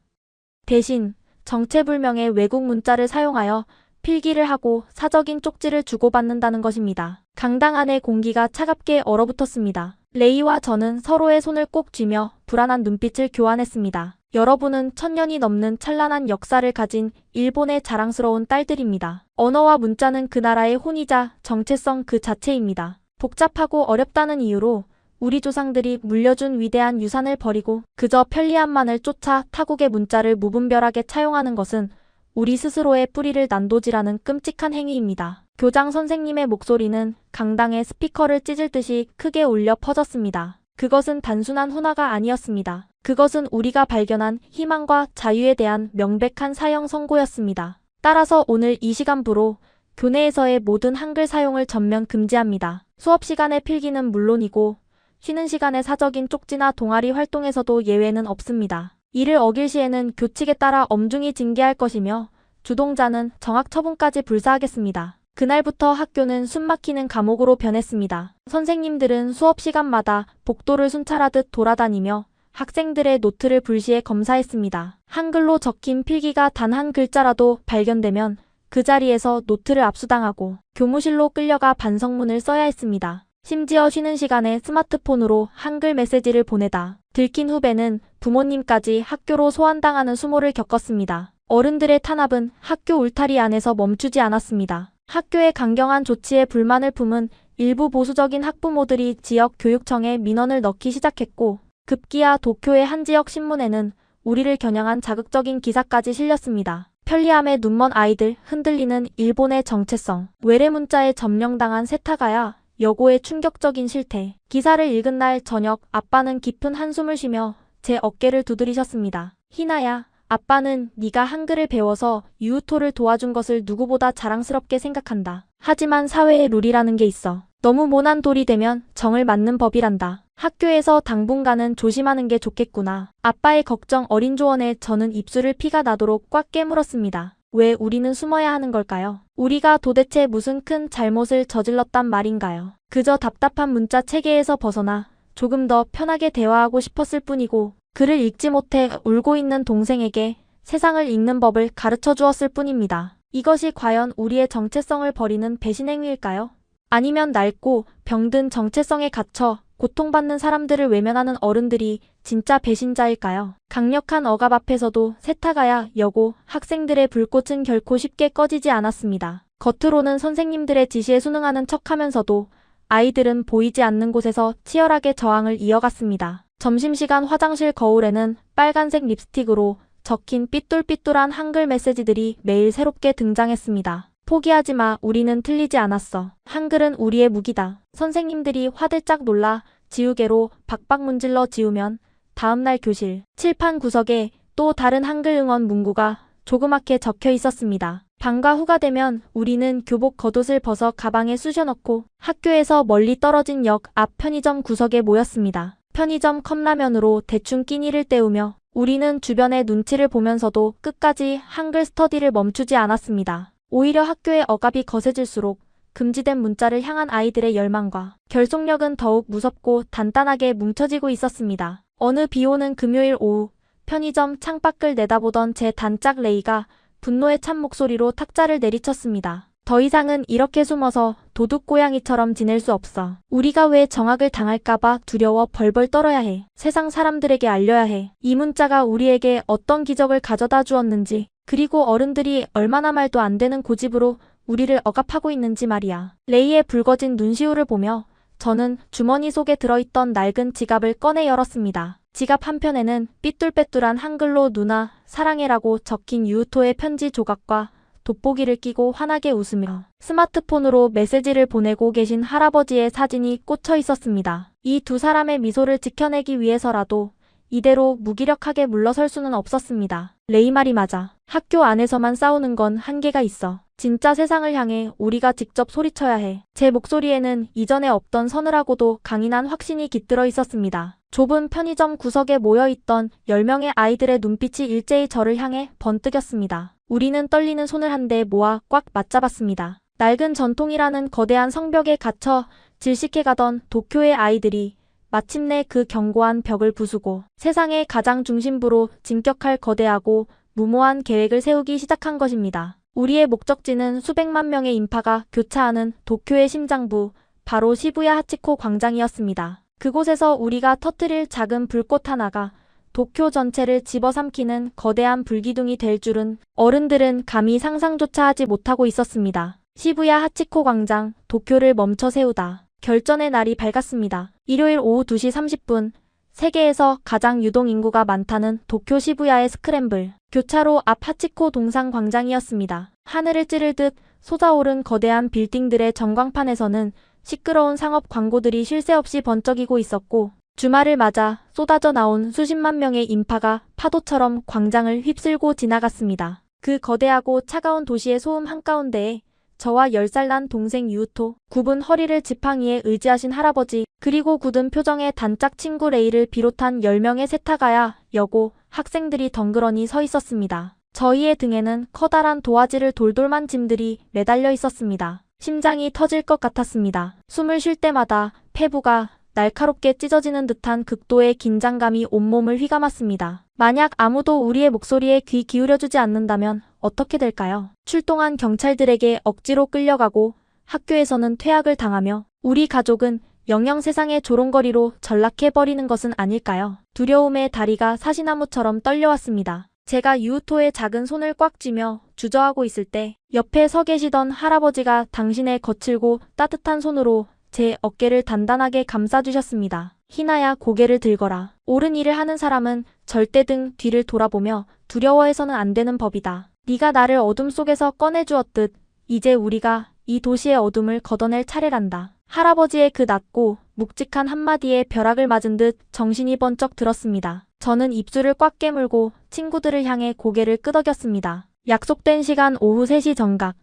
대신 정체불명의 외국 문자를 사용하여 필기를 하고 사적인 쪽지를 주고받는다는 것입니다. 강당 안의 공기가 차갑게 얼어붙었습니다. 레이와 저는 서로의 손을 꼭 쥐며 불안한 눈빛을 교환했습니다. 여러분은 1000년이 넘는 찬란한 역사를 가진 일본의 자랑스러운 딸들입니다. 언어와 문자는 그 나라의 혼이자 정체성 그 자체입니다. 복잡하고 어렵다는 이유로 우리 조상들이 물려준 위대한 유산을 버리고 그저 편리함만을 쫓아 타국의 문자를 무분별하게 차용하는 것은 우리 스스로의 뿌리를 난도질하는 끔찍한 행위입니다. 교장 선생님의 목소리는 강당의 스피커를 찢을 듯이 크게 울려 퍼졌습니다. 그것은 단순한 훈화가 아니었습니다. 그것은 우리가 발견한 희망과 자유에 대한 명백한 사형 선고였습니다. 따라서 오늘 이 시간부로 교내에서의 모든 한글 사용을 전면 금지합니다. 수업 시간의 필기는 물론이고 쉬는 시간의 사적인 쪽지나 동아리 활동에서도 예외는 없습니다. 이를 어길 시에는 교칙에 따라 엄중히 징계할 것이며 주동자는 정학 처분까지 불사하겠습니다. 그날부터 학교는 숨막히는 감옥으로 변했습니다. 선생님들은 수업 시간마다 복도를 순찰하듯 돌아다니며 학생들의 노트를 불시에 검사했습니다. 한글로 적힌 필기가 단 한 글자라도 발견되면 그 자리에서 노트를 압수당하고 교무실로 끌려가 반성문을 써야 했습니다. 심지어 쉬는 시간에 스마트폰으로 한글 메시지를 보내다 들킨 후배는 부모님까지 학교로 소환당하는 수모를 겪었습니다. 어른들의 탄압은 학교 울타리 안에서 멈추지 않았습니다. 학교의 강경한 조치에 불만을 품은 일부 보수적인 학부모들이 지역 교육청에 민원을 넣기 시작했고 급기야 도쿄의 한 지역 신문에는 우리를 겨냥한 자극적인 기사까지 실렸습니다. 편리함에 눈먼 아이들, 흔들리는 일본의 정체성, 외래 문자에 점령당한 세타가야 여고의 충격적인 실태. 기사를 읽은 날 저녁 아빠는 깊은 한숨을 쉬며 제 어깨를 두드리셨습니다. 희나야, 아빠는 네가 한글을 배워서 유우토를 도와준 것을 누구보다 자랑스럽게 생각한다. 하지만 사회의 룰이라는 게 있어. 너무 모난 돌이 되면 정을 맞는 법이란다. 학교에서 당분간은 조심하는 게 좋겠구나. 아빠의 걱정 어린 조언에 저는 입술을 피가 나도록 꽉 깨물었습니다. 왜 우리는 숨어야 하는 걸까요? 우리가 도대체 무슨 큰 잘못을 저질렀단 말인가요? 그저 답답한 문자 체계에서 벗어나 조금 더 편하게 대화하고 싶었을 뿐이고 글을 읽지 못해 울고 있는 동생에게 세상을 읽는 법을 가르쳐 주었을 뿐입니다. 이것이 과연 우리의 정체성을 버리는 배신 행위일까요? 아니면 낡고 병든 정체성에 갇혀 고통받는 사람들을 외면하는 어른들이 진짜 배신자일까요? 강력한 억압 앞에서도 세타가야 여고 학생들의 불꽃은 결코 쉽게 꺼지지 않았습니다. 겉으로는 선생님들의 지시에 순응하는 척하면서도 아이들은 보이지 않는 곳에서 치열하게 저항을 이어갔습니다. 점심시간 화장실 거울에는 빨간색 립스틱으로 적힌 삐뚤삐뚤한 한글 메시지들이 매일 새롭게 등장했습니다. 포기하지 마, 우리는 틀리지 않았어. 한글은 우리의 무기다. 선생님들이 화들짝 놀라 지우개로 박박 문질러 지우면 다음날 교실 칠판 구석에 또 다른 한글 응원 문구가 조그맣게 적혀 있었습니다. 방과 후가 되면 우리는 교복 겉옷을 벗어 가방에 쑤셔넣고 학교에서 멀리 떨어진 역 앞 편의점 구석에 모였습니다. 편의점 컵라면으로 대충 끼니를 때우며 우리는 주변의 눈치를 보면서도 끝까지 한글 스터디를 멈추지 않았습니다. 오히려 학교의 억압이 거세질수록 금지된 문자를 향한 아이들의 열망과 결속력은 더욱 무섭고 단단하게 뭉쳐지고 있었습니다. 어느 비오는 금요일 오후, 편의점 창밖을 내다보던 제 단짝 레이가 분노에 찬 목소리로 탁자를 내리쳤습니다. 더 이상은 이렇게 숨어서 도둑고양이처럼 지낼 수 없어. 우리가 왜 정학을 당할까봐 두려워 벌벌 떨어야 해. 세상 사람들에게 알려야 해. 이 문자가 우리에게 어떤 기적을 가져다 주었는지, 그리고 어른들이 얼마나 말도 안 되는 고집으로 우리를 억압하고 있는지 말이야. 레이의 붉어진 눈시울을 보며 저는 주머니 속에 들어있던 낡은 지갑을 꺼내 열었습니다. 지갑 한편에는 삐뚤빼뚤한 한글로 누나 사랑해라고 적힌 유토의 편지 조각과 돋보기를 끼고 환하게 웃으며 스마트폰으로 메시지를 보내고 계신 할아버지의 사진이 꽂혀 있었습니다. 이 두 사람의 미소를 지켜내기 위해서라도 이대로 무기력하게 물러설 수는 없었습니다. 레이 말이 맞아. 학교 안에서만 싸우는 건 한계가 있어. 진짜 세상을 향해 우리가 직접 소리쳐야 해. 제 목소리에는 이전에 없던 서늘하고도 강인한 확신이 깃들어 있었습니다. 좁은 편의점 구석에 모여있던 10명의 아이들의 눈빛이 일제히 저를 향해 번뜩였습니다. 우리는 떨리는 손을 한데 모아 꽉 맞잡았습니다. 낡은 전통이라는 거대한 성벽에 갇혀 질식해가던 도쿄의 아이들이 마침내 그 견고한 벽을 부수고 세상의 가장 중심부로 진격할 거대하고 무모한 계획을 세우기 시작한 것입니다. 우리의 목적지는 수백만 명의 인파가 교차하는 도쿄의 심장부, 바로 시부야 하치코 광장이었습니다. 그곳에서 우리가 터뜨릴 작은 불꽃 하나가 도쿄 전체를 집어삼키는 거대한 불기둥이 될 줄은 어른들은 감히 상상조차 하지 못하고 있었습니다. 시부야 하치코 광장, 도쿄를 멈춰 세우다. 결전의 날이 밝았습니다. 일요일 오후 2시 30분, 세계에서 가장 유동인구가 많다는 도쿄 시부야의 스크램블, 교차로 앞 하치코 동상 광장이었습니다. 하늘을 찌를 듯 솟아오른 거대한 빌딩들의 전광판에서는 시끄러운 상업 광고들이 쉴 새 없이 번쩍이고 있었고, 주말을 맞아 쏟아져 나온 수십만 명의 인파가 파도처럼 광장을 휩쓸고 지나갔습니다. 그 거대하고 차가운 도시의 소음 한가운데에 저와 10살 난 동생 유토, 굽은 허리를 지팡이에 의지하신 할아버지, 그리고 굳은 표정의 단짝 친구 레이를 비롯한 10명의 세타가야, 여고, 학생들이 덩그러니 서 있었습니다. 저희의 등에는 커다란 도화지를 돌돌만 짐들이 매달려 있었습니다. 심장이 터질 것 같았습니다. 숨을 쉴 때마다 폐부가 날카롭게 찢어지는 듯한 극도의 긴장감이 온몸을 휘감았습니다. 만약 아무도 우리의 목소리에 귀 기울여주지 않는다면 어떻게 될까요? 출동한 경찰들에게 억지로 끌려가고 학교에서는 퇴학을 당하며 우리 가족은 영영 세상의 조롱거리로 전락해버리는 것은 아닐까요? 두려움에 다리가 사시나무처럼 떨려왔습니다. 제가 유토의 작은 손을 꽉 쥐며 주저하고 있을 때 옆에 서 계시던 할아버지가 당신의 거칠고 따뜻한 손으로 제 어깨를 단단하게 감싸주셨습니다. 희나야, 고개를 들거라. 옳은 일을 하는 사람은 절대 등 뒤를 돌아보며 두려워해서는 안 되는 법이다. 네가 나를 어둠 속에서 꺼내주었듯 이제 우리가 이 도시의 어둠을 걷어낼 차례란다. 할아버지의 그 낮고 묵직한 한마디에 벼락을 맞은 듯 정신이 번쩍 들었습니다. 저는 입술을 꽉 깨물고 친구들을 향해 고개를 끄덕였습니다. 약속된 시간 오후 3시 정각.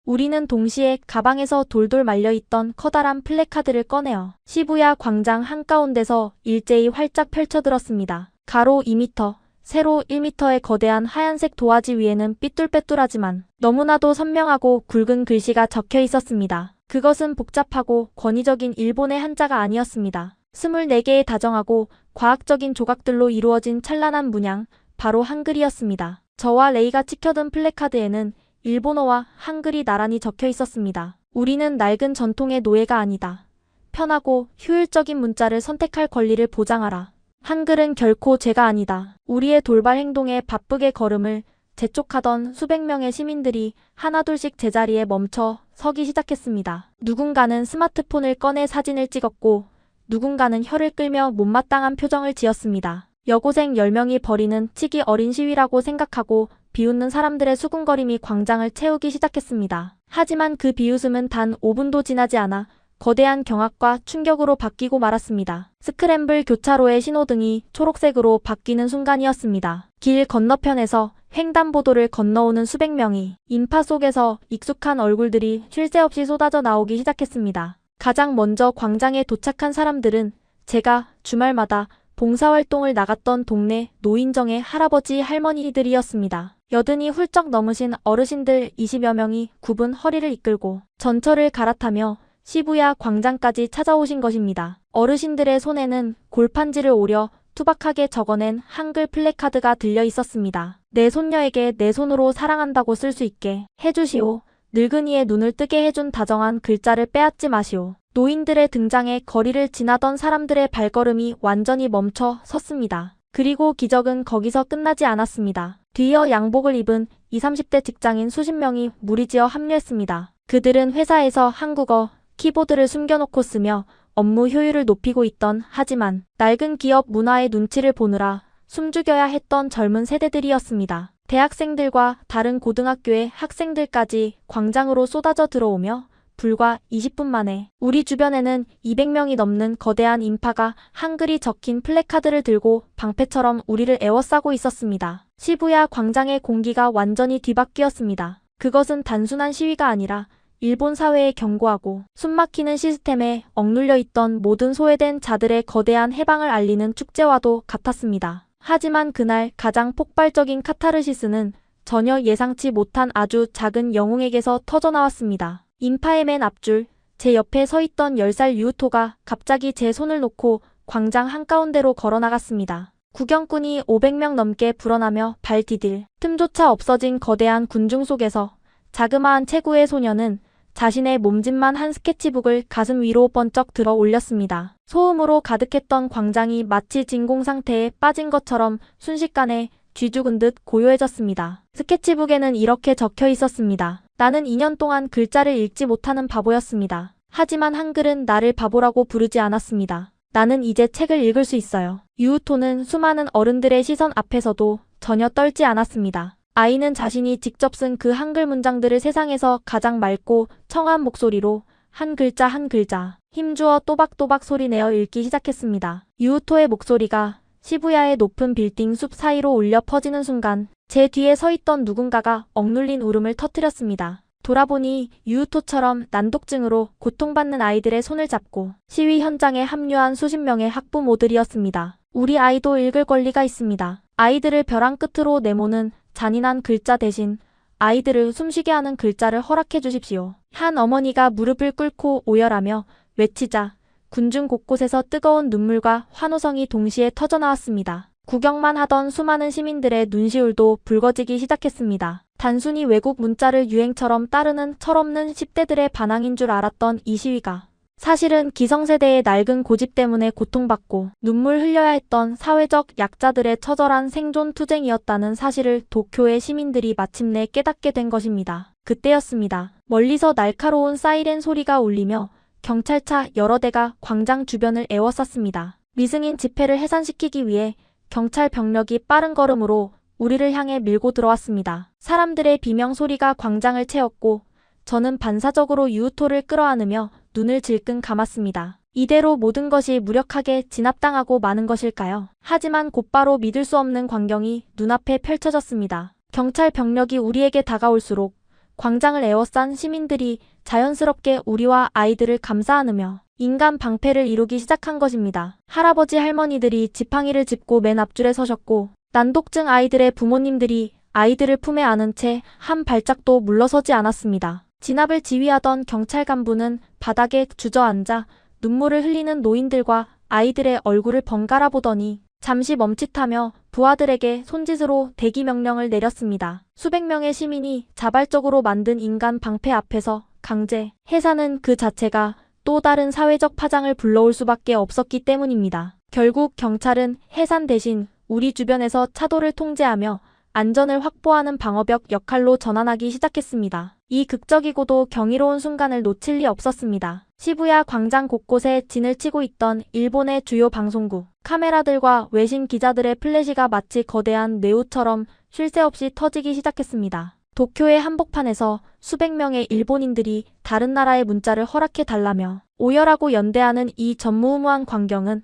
우리는 동시에 가방에서 돌돌 말려있던 커다란 플래카드를 꺼내어 시부야 광장 한가운데서 일제히 활짝 펼쳐들었습니다. 가로 2m, 세로 1m의 거대한 하얀색 도화지 위에는 삐뚤빼뚤하지만 너무나도 선명하고 굵은 글씨가 적혀 있었습니다. 그것은 복잡하고 권위적인 일본의 한자가 아니었습니다. 24개의 다정하고 과학적인 조각들로 이루어진 찬란한 문양, 바로 한글이었습니다. 저와 레이가 찍혀든 플래카드에는 일본어와 한글이 나란히 적혀 있었습니다. 우리는 낡은 전통의 노예가 아니다. 편하고 효율적인 문자를 선택할 권리를 보장하라. 한글은 결코 죄가 아니다. 우리의 돌발 행동에 바쁘게 걸음을 재촉하던 수백 명의 시민들이 하나둘씩 제자리에 멈춰 서기 시작했습니다. 누군가는 스마트폰을 꺼내 사진을 찍었고 누군가는 혀를 끌며 못마땅한 표정을 지었습니다. 여고생 10명이 벌이는 치기 어린 시위라고 생각하고 비웃는 사람들의 수군거림이 광장을 채우기 시작했습니다. 하지만 그 비웃음은 단 5분도 지나지 않아 거대한 경악과 충격으로 바뀌고 말았습니다. 스크램블 교차로의 신호등이 초록색으로 바뀌는 순간이었습니다. 길 건너편에서 횡단보도를 건너오는 수백 명이 인파 속에서 익숙한 얼굴들이 쉴 새 없이 쏟아져 나오기 시작했습니다. 가장 먼저 광장에 도착한 사람들은 제가 주말마다 봉사활동을 나갔던 동네 노인정의 할아버지 할머니들이었습니다. 여든이 훌쩍 넘으신 어르신들 20여 명이 굽은 허리를 이끌고 전철을 갈아타며 시부야 광장까지 찾아오신 것입니다. 어르신들의 손에는 골판지를 오려 투박하게 적어낸 한글 플래카드가 들려 있었습니다. 내 손녀에게 내 손으로 사랑한다고 쓸 수 있게 해주시오. 늙은이의 눈을 뜨게 해준 다정한 글자를 빼앗지 마시오. 노인들의 등장에 거리를 지나던 사람들의 발걸음이 완전히 멈춰 섰습니다. 그리고 기적은 거기서 끝나지 않았습니다. 뒤이어 양복을 입은 20, 30대 직장인 수십 명이 무리지어 합류했습니다. 그들은 회사에서 한국어 키보드를 숨겨놓고 쓰며 업무 효율을 높이고 있던 하지만 낡은 기업 문화의 눈치를 보느라 숨죽여야 했던 젊은 세대들이었습니다. 대학생들과 다른 고등학교의 학생들까지 광장으로 쏟아져 들어오며 불과 20분 만에 우리 주변에는 200명이 넘는 거대한 인파가 한글이 적힌 플래카드를 들고 방패처럼 우리를 에워싸고 있었습니다. 시부야 광장의 공기가 완전히 뒤바뀌었습니다. 그것은 단순한 시위가 아니라 일본 사회에 경고하고 숨막히는 시스템에 억눌려 있던 모든 소외된 자들의 거대한 해방을 알리는 축제와도 같았습니다. 하지만 그날 가장 폭발적인 카타르시스는 전혀 예상치 못한 아주 작은 영웅에게서 터져나왔습니다. 인파의 맨 앞줄, 제 옆에 서 있던 10살 유우토가 갑자기 제 손을 놓고 광장 한가운데로 걸어나갔습니다. 구경꾼이 500명 넘게 불어나며 발 디딜 틈조차 없어진 거대한 군중 속에서 자그마한 체구의 소녀는 자신의 몸짓만 한 스케치북을 가슴 위로 번쩍 들어 올렸습니다. 소음으로 가득했던 광장이 마치 진공 상태에 빠진 것처럼 순식간에 쥐죽은 듯 고요해졌습니다. 스케치북에는 이렇게 적혀 있었습니다. 나는 2년 동안 글자를 읽지 못하는 바보였습니다. 하지만 한글은 나를 바보라고 부르지 않았습니다. 나는 이제 책을 읽을 수 있어요. 유우토는 수많은 어른들의 시선 앞에서도 전혀 떨지 않았습니다. 아이는 자신이 직접 쓴 그 한글 문장들을 세상에서 가장 맑고 청아한 목소리로 한 글자 한 글자 힘주어 또박또박 소리내어 읽기 시작했습니다. 유우토의 목소리가 시부야의 높은 빌딩 숲 사이로 울려 퍼지는 순간 제 뒤에 서 있던 누군가가 억눌린 울음을 터뜨렸습니다. 돌아보니 유우토처럼 난독증으로 고통받는 아이들의 손을 잡고 시위 현장에 합류한 수십 명의 학부모들이었습니다. 우리 아이도 읽을 권리가 있습니다. 아이들을 벼랑 끝으로 내모는 잔인한 글자 대신 아이들을 숨쉬게 하는 글자를 허락해 주십시오. 한 어머니가 무릎을 꿇고 오열하며 외치자 군중 곳곳에서 뜨거운 눈물과 환호성이 동시에 터져나왔습니다. 구경만 하던 수많은 시민들의 눈시울도 붉어지기 시작했습니다. 단순히 외국 문자를 유행처럼 따르는 철없는 10대들의 반항인 줄 알았던 이 시위가 사실은 기성세대의 낡은 고집 때문에 고통받고 눈물 흘려야 했던 사회적 약자들의 처절한 생존 투쟁이었다는 사실을 도쿄의 시민들이 마침내 깨닫게 된 것입니다. 그때였습니다. 멀리서 날카로운 사이렌 소리가 울리며 경찰차 여러 대가 광장 주변을 에워쌌습니다. 미승인 집회를 해산시키기 위해 경찰 병력이 빠른 걸음으로 우리를 향해 밀고 들어왔습니다. 사람들의 비명 소리가 광장을 채웠고 저는 반사적으로 유우토를 끌어안으며 눈을 질끈 감았습니다. 이대로 모든 것이 무력하게 진압당하고 마는 것일까요? 하지만 곧바로 믿을 수 없는 광경이 눈앞에 펼쳐졌습니다. 경찰 병력이 우리에게 다가올수록 광장을 에워싼 시민들이 자연스럽게 우리와 아이들을 감싸 안으며 인간 방패를 이루기 시작한 것입니다. 할아버지 할머니들이 지팡이를 짚고 맨 앞줄에 서셨고 난독증 아이들의 부모님들이 아이들을 품에 안은 채 한 발짝도 물러서지 않았습니다. 진압을 지휘하던 경찰 간부는 바닥에 주저앉아 눈물을 흘리는 노인들과 아이들의 얼굴을 번갈아 보더니 잠시 멈칫하며 부하들에게 손짓으로 대기 명령을 내렸습니다. 수백 명의 시민이 자발적으로 만든 인간 방패 앞에서 강제 해산은 그 자체가 또 다른 사회적 파장을 불러올 수밖에 없었기 때문입니다. 결국 경찰은 해산 대신 우리 주변에서 차도를 통제하며 안전을 확보하는 방어벽 역할로 전환하기 시작했습니다. 이 극적이고도 경이로운 순간을 놓칠 리 없었습니다. 시부야 광장 곳곳에 진을 치고 있던 일본의 주요 방송국, 카메라들과 외신 기자들의 플래시가 마치 거대한 뇌우처럼 쉴 새 없이 터지기 시작했습니다. 도쿄의 한복판에서 수백 명의 일본인들이 다른 나라의 문자를 허락해 달라며 오열하고 연대하는 이 전무후무한 광경은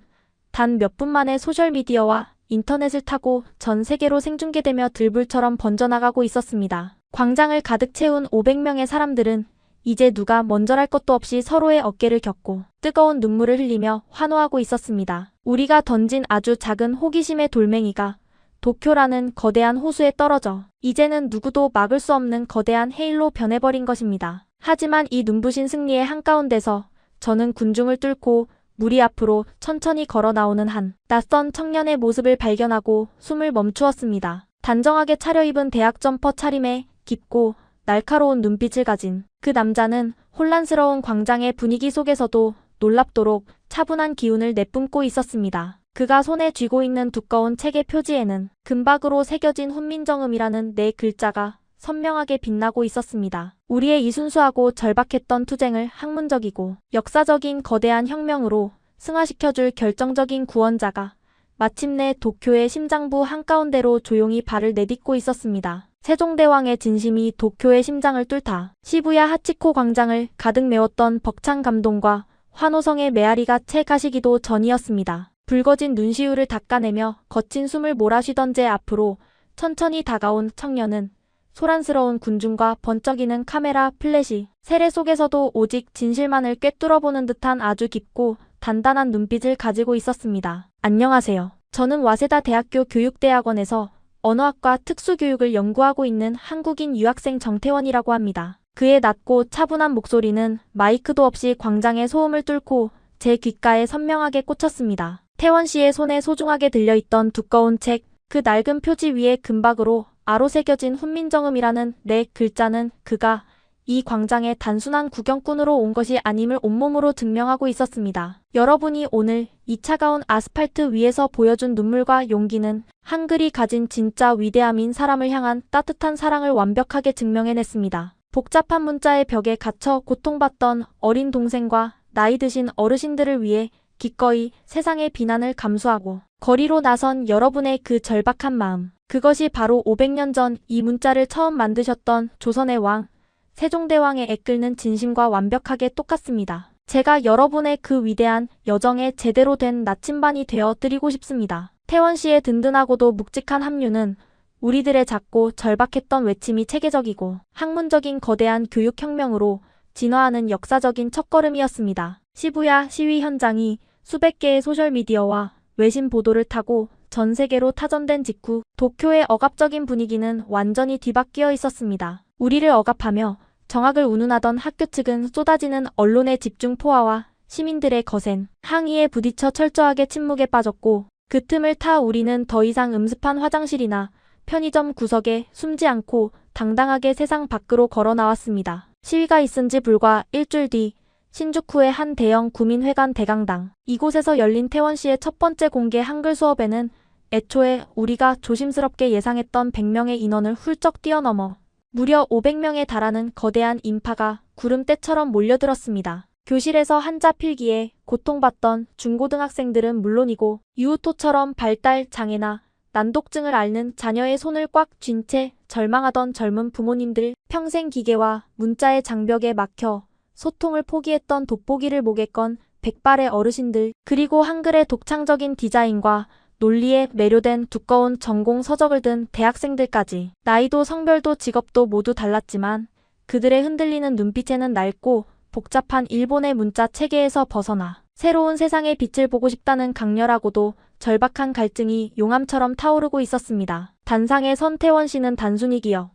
단 몇 분 만에 소셜미디어와 인터넷을 타고 전 세계로 생중계되며 들불처럼 번져나가고 있었습니다. 광장을 가득 채운 500명의 사람들은 이제 누가 먼저랄 것도 없이 서로의 어깨를 겹고 뜨거운 눈물을 흘리며 환호하고 있었습니다. 우리가 던진 아주 작은 호기심의 돌멩이가 도쿄라는 거대한 호수에 떨어져 이제는 누구도 막을 수 없는 거대한 해일로 변해버린 것입니다. 하지만 이 눈부신 승리의 한가운데서 저는 군중을 뚫고 무리 앞으로 천천히 걸어 나오는 한 낯선 청년의 모습을 발견하고 숨을 멈추었습니다. 단정하게 차려입은 대학 점퍼 차림에 깊고 날카로운 눈빛을 가진 그 남자는 혼란스러운 광장의 분위기 속에서도 놀랍도록 차분한 기운을 내뿜고 있었습니다. 그가 손에 쥐고 있는 두꺼운 책의 표지에는 금박으로 새겨진 훈민정음이라는 네 글자가 선명하게 빛나고 있었습니다. 우리의 이 순수하고 절박했던 투쟁을 학문적이고 역사적인 거대한 혁명으로 승화시켜줄 결정적인 구원자가 마침내 도쿄의 심장부 한가운데로 조용히 발을 내딛고 있었습니다. 세종대왕의 진심이 도쿄의 심장을 뚫다 시부야 하치코 광장을 가득 메웠던 벅찬 감동과 환호성의 메아리가 채 가시기도 전이었습니다. 붉어진 눈시울을 닦아내며 거친 숨을 몰아쉬던 제 앞으로 천천히 다가온 청년은 소란스러운 군중과 번쩍이는 카메라 플래시, 세례 속에서도 오직 진실만을 꿰뚫어보는 듯한 아주 깊고 단단한 눈빛을 가지고 있었습니다. 안녕하세요. 저는 와세다 대학교 교육대학원에서 언어학과 특수교육을 연구하고 있는 한국인 유학생 정태원이라고 합니다. 그의 낮고 차분한 목소리는 마이크도 없이 광장의 소음을 뚫고 제 귓가에 선명하게 꽂혔습니다. 태원 씨의 손에 소중하게 들려있던 두꺼운 책, 그 낡은 표지 위에 금박으로 아로 새겨진 훈민정음이라는 네 글자는 그가 이 광장에 단순한 구경꾼으로 온 것이 아님을 온몸으로 증명하고 있었습니다. 여러분이 오늘 이 차가운 아스팔트 위에서 보여준 눈물과 용기는 한글이 가진 진짜 위대함인 사람을 향한 따뜻한 사랑을 완벽하게 증명해냈습니다. 복잡한 문자의 벽에 갇혀 고통받던 어린 동생과 나이 드신 어르신들을 위해 기꺼이 세상의 비난을 감수하고 거리로 나선 여러분의 그 절박한 마음, 그것이 바로 500년 전 이 문자를 처음 만드셨던 조선의 왕, 세종대왕의 애끓는 진심과 완벽하게 똑같습니다. 제가 여러분의 그 위대한 여정에 제대로 된 나침반이 되어 드리고 싶습니다. 태원 씨의 든든하고도 묵직한 합류는 우리들의 작고 절박했던 외침이 체계적이고 학문적인 거대한 교육혁명으로 진화하는 역사적인 첫걸음이었습니다. 시부야 시위 현장이 수백 개의 소셜미디어와 외신 보도를 타고 전 세계로 타전된 직후 도쿄의 억압적인 분위기는 완전히 뒤바뀌어 있었습니다. 우리를 억압하며 정악을 운운하던 학교 측은 쏟아지는 언론의 집중 포화와 시민들의 거센 항의에 부딪혀 철저하게 침묵에 빠졌고 그 틈을 타 우리는 더 이상 음습한 화장실이나 편의점 구석에 숨지 않고 당당하게 세상 밖으로 걸어 나왔습니다. 시위가 있은 지 불과 일주일 뒤 신주쿠의 한 대형 구민회관 대강당, 이곳에서 열린 태원 씨의 첫 번째 공개 한글 수업에는 애초에 우리가 조심스럽게 예상했던 100명의 인원을 훌쩍 뛰어넘어 무려 500명에 달하는 거대한 인파가 구름대처럼 몰려들었습니다. 교실에서 한자 필기에 고통받던 중고등학생들은 물론이고 유우토처럼 발달 장애나 난독증을 앓는 자녀의 손을 꽉 쥔 채 절망하던 젊은 부모님들, 평생 기계와 문자의 장벽에 막혀 소통을 포기했던 돋보기를 목에 건 백발의 어르신들, 그리고 한글의 독창적인 디자인과 논리에 매료된 두꺼운 전공 서적을 든 대학생들까지 나이도 성별도 직업도 모두 달랐지만 그들의 흔들리는 눈빛에는 낡고 복잡한 일본의 문자 체계에서 벗어나 새로운 세상의 빛을 보고 싶다는 강렬하고도 절박한 갈증이 용암처럼 타오르고 있었습니다. 단상의 선태원 씨는 단순히 기억,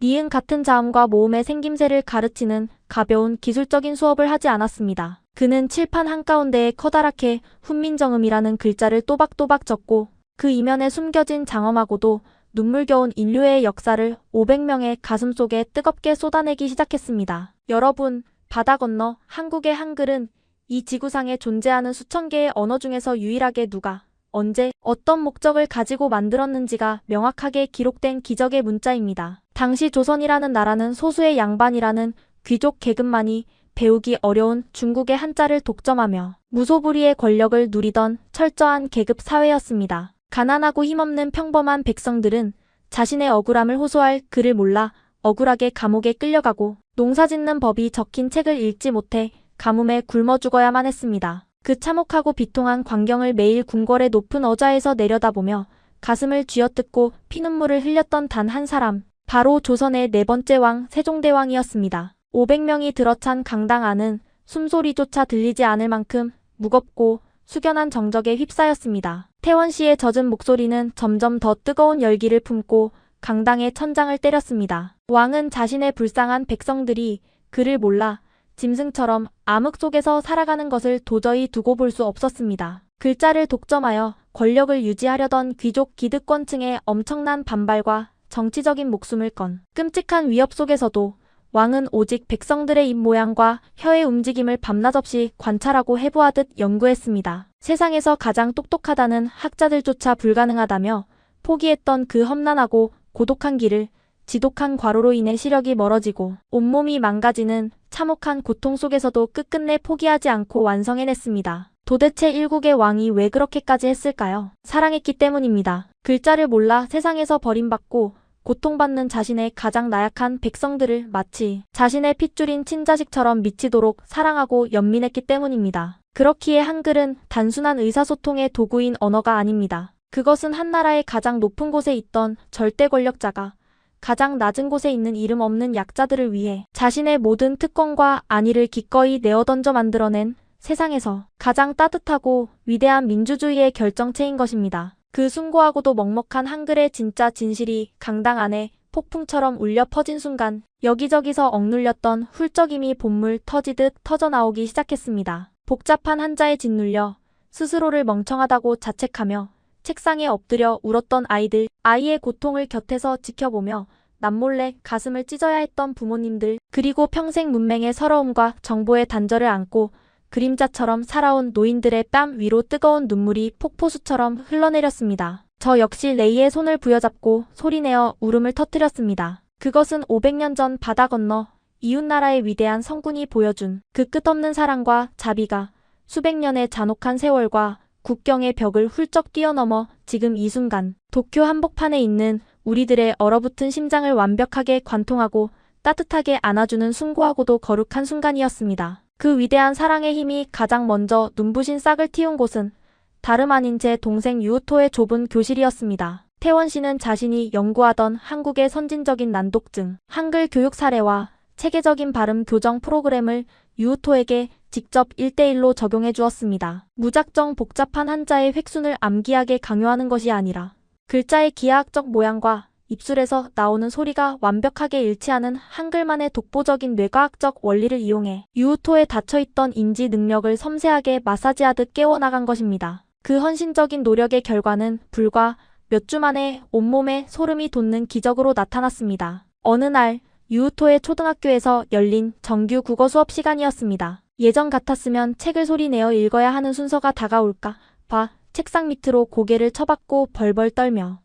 니은 같은 자음과 모음의 생김새를 가르치는 가벼운 기술적인 수업을 하지 않았습니다. 그는 칠판 한가운데에 커다랗게 훈민정음이라는 글자를 또박또박 적고 그 이면에 숨겨진 장엄하고도 눈물겨운 인류의 역사를 500명의 가슴속에 뜨겁게 쏟아내기 시작했습니다. 여러분, 바다 건너 한국의 한글은 이 지구상에 존재하는 수천 개의 언어 중에서 유일하게 누가, 언제, 어떤 목적을 가지고 만들었는지가 명확하게 기록된 기적의 문자입니다. 당시 조선이라는 나라는 소수의 양반이라는 귀족 계급만이 배우기 어려운 중국의 한자를 독점하며 무소불위의 권력을 누리던 철저한 계급 사회였습니다. 가난하고 힘없는 평범한 백성들은 자신의 억울함을 호소할 글을 몰라 억울하게 감옥에 끌려가고 농사짓는 법이 적힌 책을 읽지 못해 가뭄에 굶어 죽어야만 했습니다. 그 참혹하고 비통한 광경을 매일 궁궐의 높은 어좌에서 내려다보며 가슴을 쥐어뜯고 피눈물을 흘렸던 단 한 사람, 바로 조선의 네 번째 왕 세종대왕이었습니다. 500명이 들어찬 강당 안은 숨소리조차 들리지 않을 만큼 무겁고 숙연한 정적에 휩싸였습니다. 태원 씨의 젖은 목소리는 점점 더 뜨거운 열기를 품고 강당의 천장을 때렸습니다. 왕은 자신의 불쌍한 백성들이 그를 몰라 짐승처럼 암흑 속에서 살아가는 것을 도저히 두고 볼 수 없었습니다. 글자를 독점하여 권력을 유지하려던 귀족 기득권층의 엄청난 반발과 정치적인 목숨을 건 끔찍한 위협 속에서도 왕은 오직 백성들의 입 모양과 혀의 움직임을 밤낮 없이 관찰하고 해부하듯 연구했습니다. 세상에서 가장 똑똑하다는 학자들조차 불가능하다며 포기했던 그 험난하고 고독한 길을 지독한 과로로 인해 시력이 멀어지고 온몸이 망가지는 참혹한 고통 속에서도 끝끝내 포기하지 않고 완성해냈습니다. 도대체 일국의 왕이 왜 그렇게까지 했을까요? 사랑했기 때문입니다. 글자를 몰라 세상에서 버림받고 고통받는 자신의 가장 나약한 백성들을 마치 자신의 핏줄인 친자식처럼 미치도록 사랑하고 연민했기 때문입니다. 그렇기에 한글은 단순한 의사소통의 도구인 언어가 아닙니다. 그것은 한 나라의 가장 높은 곳에 있던 절대 권력자가 가장 낮은 곳에 있는 이름 없는 약자들을 위해 자신의 모든 특권과 안위를 기꺼이 내어던져 만들어낸 세상에서 가장 따뜻하고 위대한 민주주의의 결정체인 것입니다. 그 숭고하고도 먹먹한 한글의 진짜 진실이 강당 안에 폭풍처럼 울려 퍼진 순간 여기저기서 억눌렸던 훌쩍임이 본물 터지듯 터져나오기 시작했습니다. 복잡한 한자에 짓눌려 스스로를 멍청하다고 자책하며 책상에 엎드려 울었던 아이들, 아이의 고통을 곁에서 지켜보며 남몰래 가슴을 찢어야 했던 부모님들, 그리고 평생 문맹의 서러움과 정보의 단절을 안고 그림자처럼 살아온 노인들의 뺨 위로 뜨거운 눈물이 폭포수처럼 흘러내렸습니다. 저 역시 레이의 손을 부여잡고 소리내어 울음을 터뜨렸습니다. 그것은 500년 전 바다 건너 이웃나라의 위대한 성군이 보여준 그 끝없는 사랑과 자비가 수백 년의 잔혹한 세월과 국경의 벽을 훌쩍 뛰어넘어 지금 이 순간 도쿄 한복판에 있는 우리들의 얼어붙은 심장을 완벽하게 관통하고 따뜻하게 안아주는 숭고하고도 거룩한 순간이었습니다. 그 위대한 사랑의 힘이 가장 먼저 눈부신 싹을 틔운 곳은 다름 아닌 제 동생 유우토의 좁은 교실이었습니다. 태원 씨는 자신이 연구하던 한국의 선진적인 난독증, 한글 교육 사례와 체계적인 발음 교정 프로그램을 유우토에게 직접 1대1로 적용해 주었습니다. 무작정 복잡한 한자의 획순을 암기하게 강요하는 것이 아니라 글자의 기하학적 모양과 입술에서 나오는 소리가 완벽하게 일치하는 한글만의 독보적인 뇌과학적 원리를 이용해 유우토에 닫혀있던 인지 능력을 섬세하게 마사지하듯 깨워나간 것입니다. 그 헌신적인 노력의 결과는 불과 몇 주 만에 온몸에 소름이 돋는 기적으로 나타났습니다. 어느 날 유우토의 초등학교에서 열린 정규 국어 수업 시간이었습니다. 예전 같았으면 책을 소리내어 읽어야 하는 순서가 다가올까 봐 책상 밑으로 고개를 쳐박고 벌벌 떨며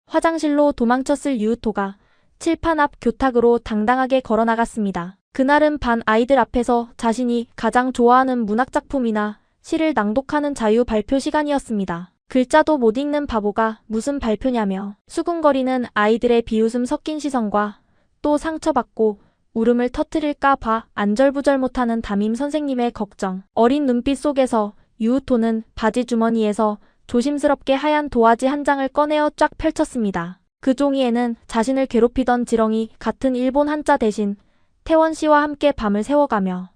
화장실로 도망쳤을 유우토가 칠판 앞 교탁으로 당당하게 걸어나갔습니다. 그날은 반 아이들 앞에서 자신이 가장 좋아하는 문학작품이나 시를 낭독하는 자유 발표 시간이었습니다. 글자도 못 읽는 바보가 무슨 발표냐며 수군거리는 아이들의 비웃음 섞인 시선과 또 상처받고 울음을 터뜨릴까 봐 안절부절 못하는 담임 선생님의 걱정. 어린 눈빛 속에서 유우토는 바지 주머니에서 조심스럽게 하얀 도화지 한 장을 꺼내어 쫙 펼쳤습니다. 그 종이에는 자신을 괴롭히던 지렁이 같은 일본 한자 대신 태원 씨와 함께 밤을 새워가며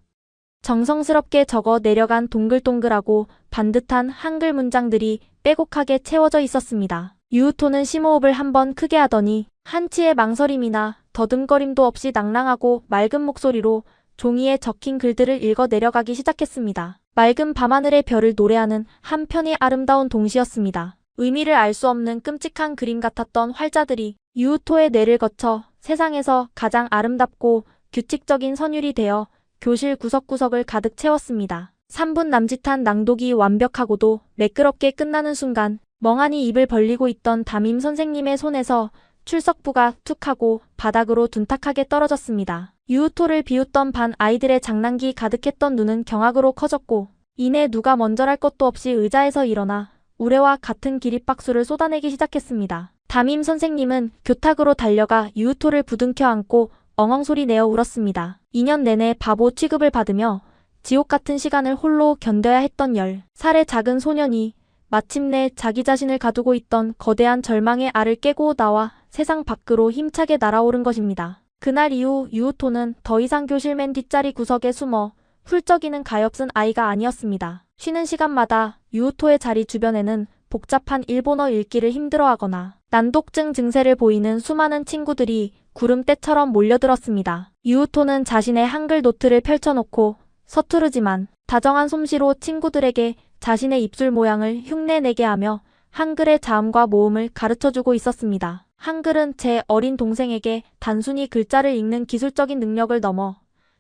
정성스럽게 적어 내려간 동글동글하고 반듯한 한글 문장들이 빼곡하게 채워져 있었습니다. 유우토는 심호흡을 한번 크게 하더니 한치의 망설임이나 더듬거림도 없이 낭랑하고 맑은 목소리로 종이에 적힌 글들을 읽어 내려가기 시작했습니다. 맑은 밤하늘의 별을 노래하는 한편의 아름다운 동시였습니다. 의미를 알 수 없는 끔찍한 그림 같았던 활자들이 유우토의 뇌를 거쳐 세상에서 가장 아름답고 규칙적인 선율이 되어 교실 구석구석을 가득 채웠습니다. 3분 남짓한 낭독이 완벽하고도 매끄럽게 끝나는 순간 멍하니 입을 벌리고 있던 담임 선생님의 손에서 출석부가 툭 하고 바닥으로 둔탁하게 떨어졌습니다. 유우토를 비웃던 반 아이들의 장난기 가득했던 눈은 경악으로 커졌고 이내 누가 먼저랄 것도 없이 의자에서 일어나 우레와 같은 기립박수를 쏟아내기 시작했습니다. 담임 선생님은 교탁으로 달려가 유우토를 부둥켜 안고 엉엉 소리 내어 울었습니다. 2년 내내 바보 취급을 받으며 지옥 같은 시간을 홀로 견뎌야 했던 10살의 작은 소년이 마침내 자기 자신을 가두고 있던 거대한 절망의 알을 깨고 나와 세상 밖으로 힘차게 날아오른 것입니다. 그날 이후 유우토는 더 이상 교실 맨 뒷자리 구석에 숨어 훌쩍이는 가엾은 아이가 아니었습니다. 쉬는 시간마다 유우토의 자리 주변에는 복잡한 일본어 읽기를 힘들어하거나 난독증 증세를 보이는 수많은 친구들이 구름대처럼 몰려들었습니다. 유우토는 자신의 한글 노트를 펼쳐놓고 서투르지만 다정한 솜씨로 친구들에게 자신의 입술 모양을 흉내내게 하며 한글의 자음과 모음을 가르쳐주고 있었습니다. 한글은 제 어린 동생에게 단순히 글자를 읽는 기술적인 능력을 넘어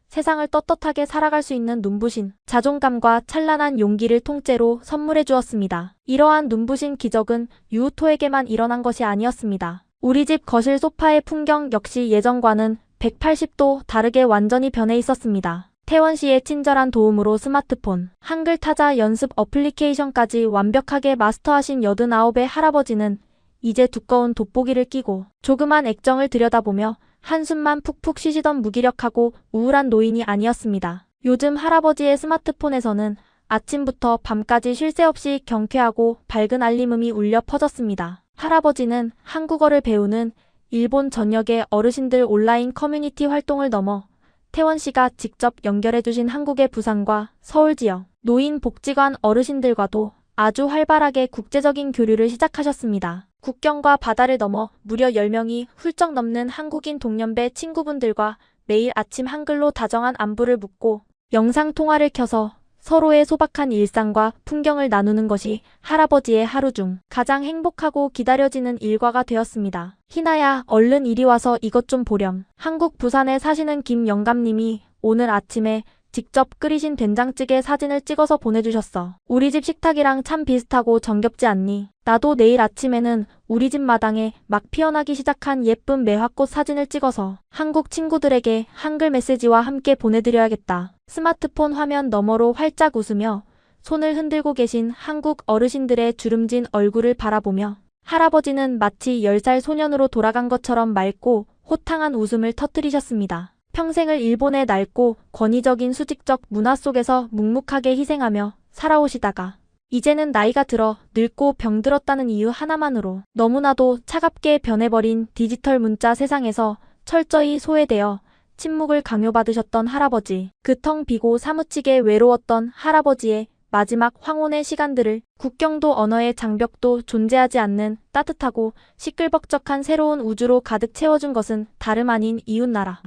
세상을 떳떳하게 살아갈 수 있는 눈부신 자존감과 찬란한 용기를 통째로 선물해 주었습니다. 이러한 눈부신 기적은 유우토에게만 일어난 것이 아니었습니다. 우리 집 거실 소파의 풍경 역시 예전과는 180도 다르게 완전히 변해 있었습니다. 태원 씨의 친절한 도움으로 스마트폰, 한글 타자 연습 어플리케이션까지 완벽하게 마스터하신 89의 할아버지는 이제 두꺼운 돋보기를 끼고 조그만 액정을 들여다보며 한숨만 푹푹 쉬시던 무기력하고 우울한 노인이 아니었습니다. 요즘 할아버지의 스마트폰에서는 아침부터 밤까지 쉴 새 없이 경쾌하고 밝은 알림음이 울려 퍼졌습니다. 할아버지는 한국어를 배우는 일본 전역의 어르신들 온라인 커뮤니티 활동을 넘어 태원 씨가 직접 연결해주신 한국의 부산과 서울 지역 노인복지관 어르신들과도 아주 활발하게 국제적인 교류를 시작하셨습니다. 국경과 바다를 넘어 무려 10명이 훌쩍 넘는 한국인 동년배 친구분들과 매일 아침 한글로 다정한 안부를 묻고 영상통화를 켜서 서로의 소박한 일상과 풍경을 나누는 것이 할아버지의 하루 중 가장 행복하고 기다려지는 일과가 되었습니다. 희나야, 얼른 이리 와서 이것 좀 보렴. 한국 부산에 사시는 김 영감님이 오늘 아침에 직접 끓이신 된장찌개 사진을 찍어서 보내주셨어. 우리 집 식탁이랑 참 비슷하고 정겹지 않니? 나도 내일 아침에는 우리 집 마당에 막 피어나기 시작한 예쁜 매화꽃 사진을 찍어서 한국 친구들에게 한글 메시지와 함께 보내드려야겠다. 스마트폰 화면 너머로 활짝 웃으며 손을 흔들고 계신 한국 어르신들의 주름진 얼굴을 바라보며 할아버지는 마치 10살 소년으로 돌아간 것처럼 맑고 호탕한 웃음을 터뜨리셨습니다. 평생을 일본의 낡고 권위적인 수직적 문화 속에서 묵묵하게 희생하며 살아오시다가 이제는 나이가 들어 늙고 병들었다는 이유 하나만으로 너무나도 차갑게 변해버린 디지털 문자 세상에서 철저히 소외되어 침묵을 강요받으셨던 할아버지. 그 텅 비고 사무치게 외로웠던 할아버지의 마지막 황혼의 시간들을 국경도 언어의 장벽도 존재하지 않는 따뜻하고 시끌벅적한 새로운 우주로 가득 채워준 것은 다름 아닌 이웃나라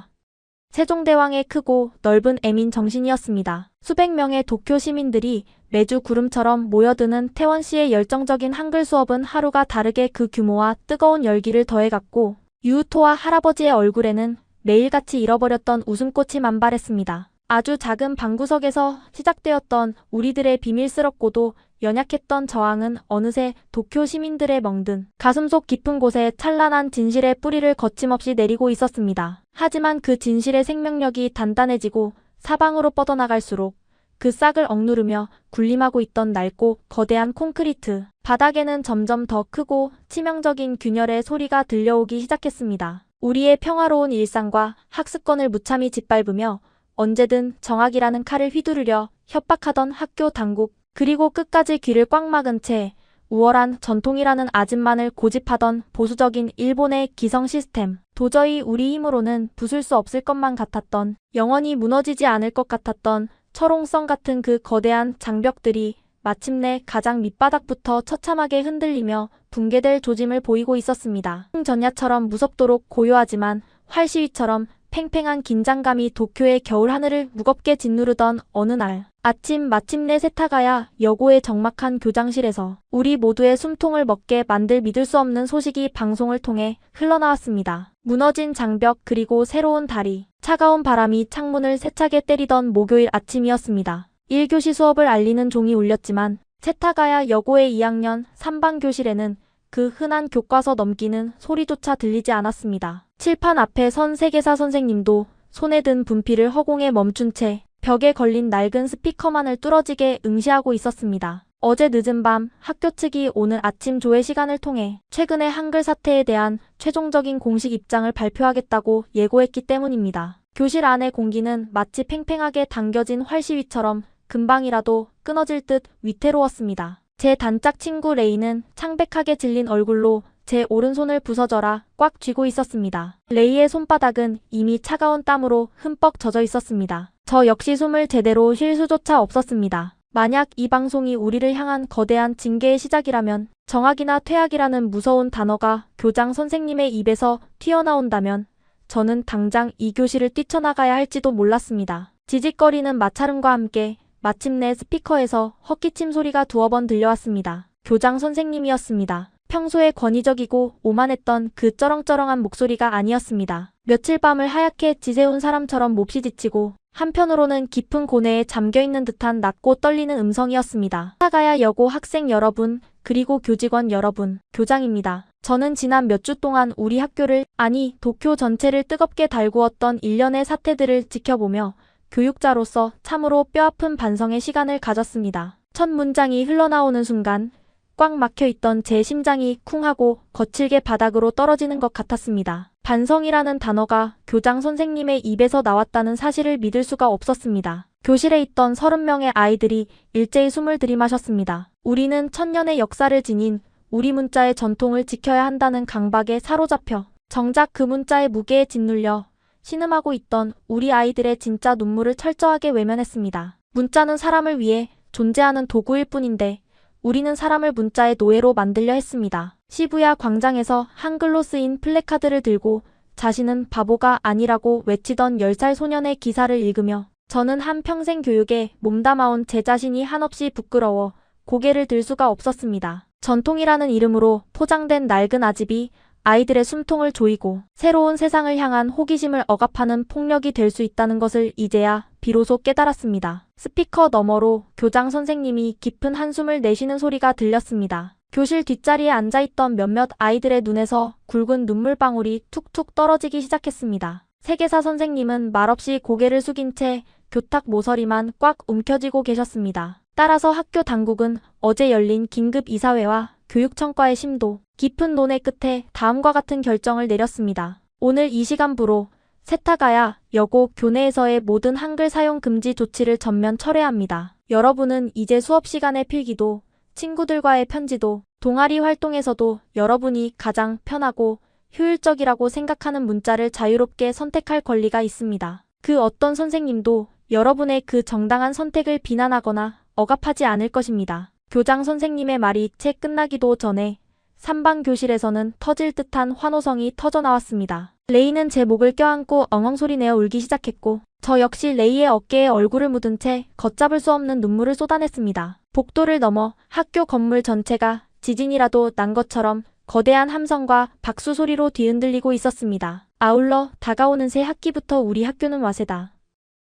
세종대왕의 크고 넓은 애민 정신이었습니다. 수백 명의 도쿄 시민들이 매주 구름처럼 모여드는 태원 씨의 열정적인 한글 수업은 하루가 다르게 그 규모와 뜨거운 열기를 더해갔고 유우토와 할아버지의 얼굴에는 매일같이 잃어버렸던 웃음꽃이 만발했습니다. 아주 작은 방구석에서 시작되었던 우리들의 비밀스럽고도 연약했던 저항은 어느새 도쿄 시민들의 멍든 가슴속 깊은 곳에 찬란한 진실의 뿌리를 거침없이 내리고 있었습니다. 하지만 그 진실의 생명력이 단단해지고 사방으로 뻗어나갈수록 그 싹을 억누르며 군림하고 있던 낡고 거대한 콘크리트 바닥에는 점점 더 크고 치명적인 균열의 소리가 들려오기 시작했습니다. 우리의 평화로운 일상과 학습권을 무참히 짓밟으며 언제든 정학이라는 칼을 휘두르려 협박하던 학교 당국, 그리고 끝까지 귀를 꽉 막은 채 우월한 전통이라는 아집만을 고집하던 보수적인 일본의 기성 시스템. 도저히 우리 힘으로는 부술 수 없을 것만 같았던, 영원히 무너지지 않을 것 같았던 철옹성 같은 그 거대한 장벽들이 마침내 가장 밑바닥부터 처참하게 흔들리며 붕괴될 조짐을 보이고 있었습니다. 전야처럼 무섭도록 고요하지만 활시위처럼 팽팽한 긴장감이 도쿄의 겨울 하늘을 무겁게 짓누르던 어느 날 아침 마침내 세타가야 여고의 적막한 교장실에서 우리 모두의 숨통을 먹게 만들 믿을 수 없는 소식이 방송을 통해 흘러나왔습니다. 무너진 장벽 그리고 새로운 다리, 차가운 바람이 창문을 세차게 때리던 목요일 아침이었습니다. 1교시 수업을 알리는 종이 울렸지만 세타가야 여고의 2학년 3반 교실에는 그 흔한 교과서 넘기는 소리조차 들리지 않았습니다. 칠판 앞에 선 세계사 선생님도 손에 든 분필을 허공에 멈춘 채 벽에 걸린 낡은 스피커만을 뚫어지게 응시하고 있었습니다. 어제 늦은 밤 학교 측이 오늘 아침 조회 시간을 통해 최근의 한글 사태에 대한 최종적인 공식 입장을 발표하겠다고 예고했기 때문입니다. 교실 안의 공기는 마치 팽팽하게 당겨진 활시위처럼 금방이라도 끊어질 듯 위태로웠습니다. 제 단짝 친구 레이는 창백하게 질린 얼굴로 제 오른손을 부서져라 꽉 쥐고 있었습니다. 레이의 손바닥은 이미 차가운 땀으로 흠뻑 젖어 있었습니다. 저 역시 숨을 제대로 쉴 수조차 없었습니다. 만약 이 방송이 우리를 향한 거대한 징계의 시작이라면, 정학이나 퇴학이라는 무서운 단어가 교장 선생님의 입에서 튀어나온다면 저는 당장 이 교실을 뛰쳐나가야 할지도 몰랐습니다. 지직거리는 마찰음과 함께 마침내 스피커에서 헛기침 소리가 두어 번 들려왔습니다. 교장 선생님이었습니다. 평소에 권위적이고 오만했던 그 쩌렁쩌렁한 목소리가 아니었습니다. 며칠 밤을 하얗게 지새운 사람처럼 몹시 지치고 한편으로는 깊은 고뇌에 잠겨있는 듯한 낮고 떨리는 음성이었습니다. 세타가야 여고 학생 여러분, 그리고 교직원 여러분, 교장입니다. 저는 지난 몇 주 동안 우리 학교를, 아니 도쿄 전체를 뜨겁게 달구었던 일련의 사태들을 지켜보며 교육자로서 참으로 뼈아픈 반성의 시간을 가졌습니다. 첫 문장이 흘러나오는 순간 꽉 막혀있던 제 심장이 쿵 하고 거칠게 바닥으로 떨어지는 것 같았습니다. 반성이라는 단어가 교장 선생님의 입에서 나왔다는 사실을 믿을 수가 없었습니다. 교실에 있던 30명의 아이들이 일제히 숨을 들이마셨습니다. 우리는 천년의 역사를 지닌 우리 문자의 전통을 지켜야 한다는 강박에 사로잡혀 정작 그 문자의 무게에 짓눌려 신음하고 있던 우리 아이들의 진짜 눈물을 철저하게 외면했습니다. 문자는 사람을 위해 존재하는 도구일 뿐인데 우리는 사람을 문자의 노예로 만들려 했습니다. 시부야 광장에서 한글로 쓰인 플래카드를 들고 자신은 바보가 아니라고 외치던 10살 소년의 기사를 읽으며 저는 한평생 교육에 몸담아온 제 자신이 한없이 부끄러워 고개를 들 수가 없었습니다. 전통이라는 이름으로 포장된 낡은 아집이 아이들의 숨통을 조이고 새로운 세상을 향한 호기심을 억압하는 폭력이 될 수 있다는 것을 이제야 비로소 깨달았습니다. 스피커 너머로 교장 선생님이 깊은 한숨을 내쉬는 소리가 들렸습니다. 교실 뒷자리에 앉아있던 몇몇 아이들의 눈에서 굵은 눈물방울이 툭툭 떨어지기 시작했습니다. 세계사 선생님은 말없이 고개를 숙인 채 교탁 모서리만 꽉 움켜쥐고 계셨습니다. 따라서 학교 당국은 어제 열린 긴급 이사회와 교육청과의 심도 깊은 논의 끝에 다음과 같은 결정을 내렸습니다. 오늘 이 시간부로 세타가야 여고 교내에서의 모든 한글 사용 금지 조치를 전면 철회합니다. 여러분은 이제 수업 시간의 필기도, 친구들과의 편지도, 동아리 활동에서도 여러분이 가장 편하고 효율적이라고 생각하는 문자를 자유롭게 선택할 권리가 있습니다. 그 어떤 선생님도 여러분의 그 정당한 선택을 비난하거나 억압하지 않을 것입니다. 교장 선생님의 말이 채 끝나기도 전에 3반 교실에서는 터질 듯한 환호성이 터져나왔습니다. 레이는 제 목을 껴안고 엉엉소리내어 울기 시작했고 저 역시 레이의 어깨에 얼굴을 묻은 채 걷잡을 수 없는 눈물을 쏟아냈습니다. 복도를 넘어 학교 건물 전체가 지진이라도 난 것처럼 거대한 함성과 박수 소리로 뒤흔들리고 있었습니다. 아울러 다가오는 새 학기부터 우리 학교는 와세다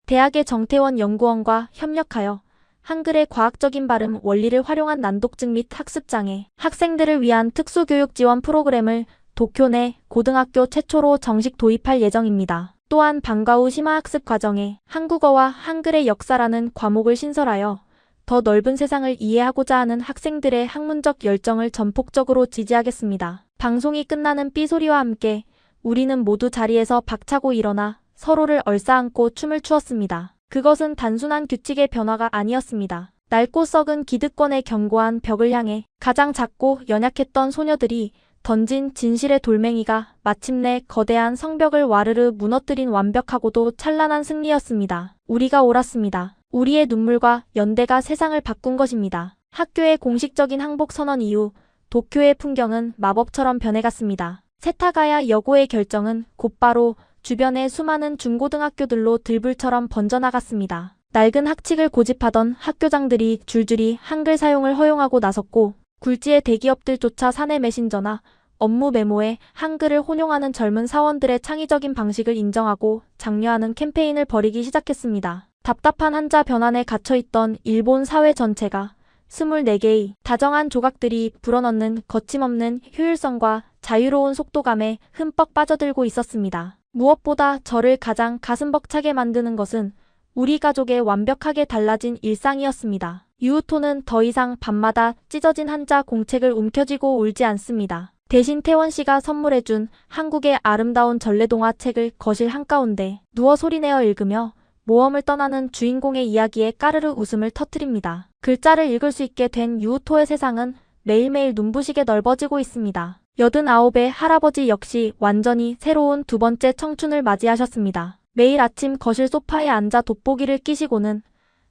대학의 정태원 연구원과 협력하여 한글의 과학적인 발음 원리를 활용한 난독증 및 학습장애 학생들을 위한 특수교육 지원 프로그램을 도쿄 내 고등학교 최초로 정식 도입할 예정입니다. 또한 방과 후 심화학습 과정에 한국어와 한글의 역사라는 과목을 신설하여 더 넓은 세상을 이해하고자 하는 학생들의 학문적 열정을 전폭적으로 지지하겠습니다. 방송이 끝나는 삐소리와 함께 우리는 모두 자리에서 박차고 일어나 서로를 얼싸안고 춤을 추었습니다. 그것은 단순한 규칙의 변화가 아니었습니다. 낡고 썩은 기득권의 견고한 벽을 향해 가장 작고 연약했던 소녀들이 던진 진실의 돌멩이가 마침내 거대한 성벽을 와르르 무너뜨린 완벽하고도 찬란한 승리였습니다. 우리가 옳았습니다. 우리의 눈물과 연대가 세상을 바꾼 것입니다. 학교의 공식적인 항복 선언 이후 도쿄의 풍경은 마법처럼 변해갔습니다. 세타가야 여고의 결정은 곧바로 주변의 수많은 중고등학교들로 들불처럼 번져나갔습니다. 낡은 학칙을 고집하던 학교장들이 줄줄이 한글 사용을 허용하고 나섰고 굴지의 대기업들조차 사내 메신저나 업무 메모에 한글을 혼용하는 젊은 사원들의 창의적인 방식을 인정하고 장려하는 캠페인을 벌이기 시작했습니다. 답답한 한자 변환에 갇혀있던 일본 사회 전체가 24개의 다정한 조각들이 불어넣는 거침없는 효율성과 자유로운 속도감에 흠뻑 빠져들고 있었습니다. 무엇보다 저를 가장 가슴 벅차게 만드는 것은 우리 가족의 완벽하게 달라진 일상이었습니다. 유우토는 더 이상 밤마다 찢어진 한자 공책을 움켜쥐고 울지 않습니다. 대신 태원 씨가 선물해준 한국의 아름다운 전래동화 책을 거실 한가운데 누워 소리내어 읽으며 모험을 떠나는 주인공의 이야기에 까르르 웃음을 터뜨립니다. 글자를 읽을 수 있게 된 유우토의 세상은 매일매일 눈부시게 넓어지고 있습니다. 89의 할아버지 역시 완전히 새로운 두 번째 청춘을 맞이하셨습니다. 매일 아침 거실 소파에 앉아 돋보기를 끼시고는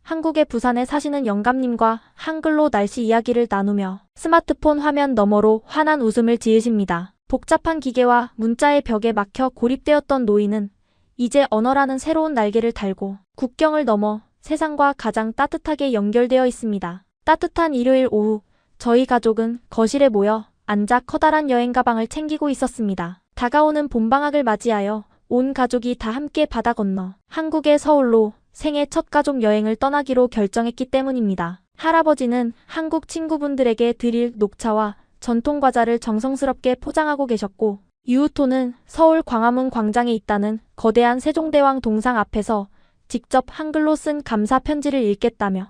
한국의 부산에 사시는 영감님과 한글로 날씨 이야기를 나누며 스마트폰 화면 너머로 환한 웃음을 지으십니다. 복잡한 기계와 문자의 벽에 막혀 고립되었던 노인은 이제 언어라는 새로운 날개를 달고 국경을 넘어 세상과 가장 따뜻하게 연결되어 있습니다. 따뜻한 일요일 오후, 저희 가족은 거실에 모여 앉아 커다란 여행 가방을 챙기고 있었습니다. 다가오는 봄방학을 맞이하여 온 가족이 다 함께 바다 건너 한국의 서울로 생애 첫 가족 여행을 떠나기로 결정했기 때문입니다. 할아버지는 한국 친구분들에게 드릴 녹차와 전통 과자를 정성스럽게 포장하고 계셨고, 유우토는 서울 광화문 광장에 있다는 거대한 세종대왕 동상 앞에서 직접 한글로 쓴 감사 편지를 읽겠다며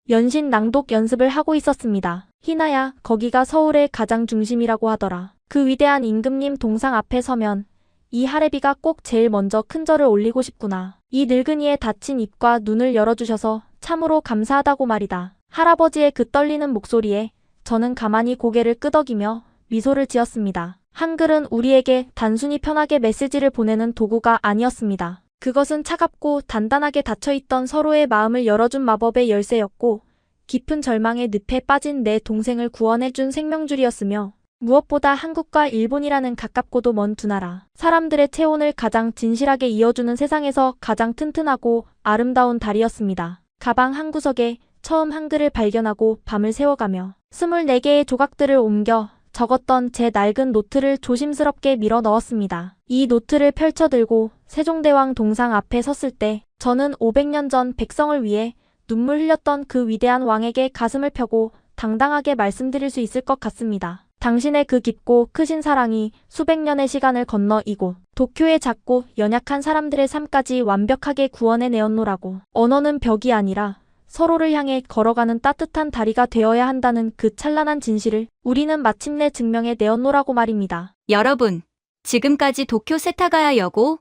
연신 낭독 연습을 하고 있었습니다. 희나야, 거기가 서울의 가장 중심이라고 하더라. 그 위대한 임금님 동상 앞에 서면 이 할애비가 꼭 제일 먼저 큰 절을 올리고 싶구나. 이 늙은이의 다친 입과 눈을 열어주셔서 참으로 감사하다고 말이다. 할아버지의 그 떨리는 목소리에 저는 가만히 고개를 끄덕이며 미소를 지었습니다. 한글은 우리에게 단순히 편하게 메시지를 보내는 도구가 아니었습니다. 그것은 차갑고 단단하게 닫혀있던 서로의 마음을 열어준 마법의 열쇠였고, 깊은 절망의 늪에 빠진 내 동생을 구원해준 생명줄이었으며, 무엇보다 한국과 일본이라는 가깝고도 먼 두 나라, 사람들의 체온을 가장 진실하게 이어주는 세상에서 가장 튼튼하고 아름다운 달이었습니다. 가방 한 구석에 처음 한글을 발견하고 밤을 새워가며 24개의 조각들을 옮겨 적었던 제 낡은 노트를 조심스럽게 밀어 넣었습니다. 이 노트를 펼쳐들고 세종대왕 동상 앞에 섰을 때 저는 500년 전 백성을 위해 눈물 흘렸던 그 위대한 왕에게 가슴을 펴고 당당하게 말씀드릴 수 있을 것 같습니다. 당신의 그 깊고 크신 사랑이 수백 년의 시간을 건너 이곳 도쿄의 작고 연약한 사람들의 삶까지 완벽하게 구원해내었노라고. 언어는 벽이 아니라 서로를 향해 걸어가는 따뜻한 다리가 되어야 한다는 그 찬란한 진실을 우리는 마침내 증명해 내었노라고 말입니다. 여러분, 지금까지 도쿄 세타가야 여고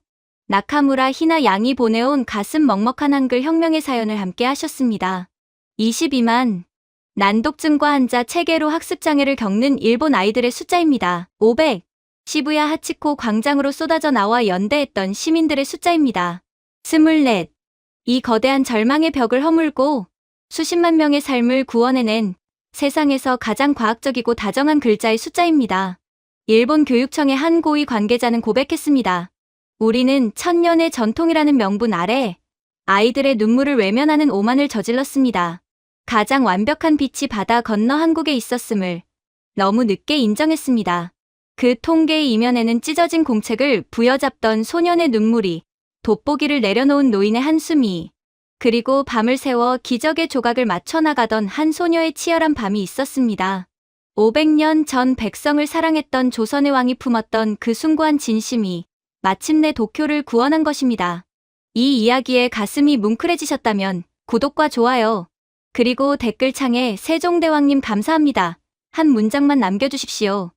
나카무라 히나 양이 보내온 가슴 먹먹한 한글 혁명의 사연을 함께 하셨습니다. 22만 난독증과 한자 체계로 학습장애를 겪는 일본 아이들의 숫자입니다. 500. 시부야 하치코 광장으로 쏟아져 나와 연대했던 시민들의 숫자입니다. 24. 이 거대한 절망의 벽을 허물고 수십만 명의 삶을 구원해낸 세상에서 가장 과학적이고 다정한 글자의 숫자입니다. 일본 교육청의 한 고위 관계자는 고백했습니다. 우리는 천년의 전통이라는 명분 아래 아이들의 눈물을 외면하는 오만을 저질렀습니다. 가장 완벽한 빛이 바다 건너 한국에 있었음을 너무 늦게 인정했습니다. 그 통계의 이면에는 찢어진 공책을 부여잡던 소년의 눈물이, 돋보기를 내려놓은 노인의 한숨이, 그리고 밤을 새워 기적의 조각을 맞춰 나가던 한 소녀의 치열한 밤이 있었습니다. 500년 전 백성을 사랑했던 조선의 왕이 품었던 그 숭고한 진심이 마침내 도쿄를 구원한 것입니다. 이 이야기에 가슴이 뭉클해지셨다면 구독과 좋아요, 그리고 댓글창에 세종대왕님 감사합니다 한 문장만 남겨주십시오.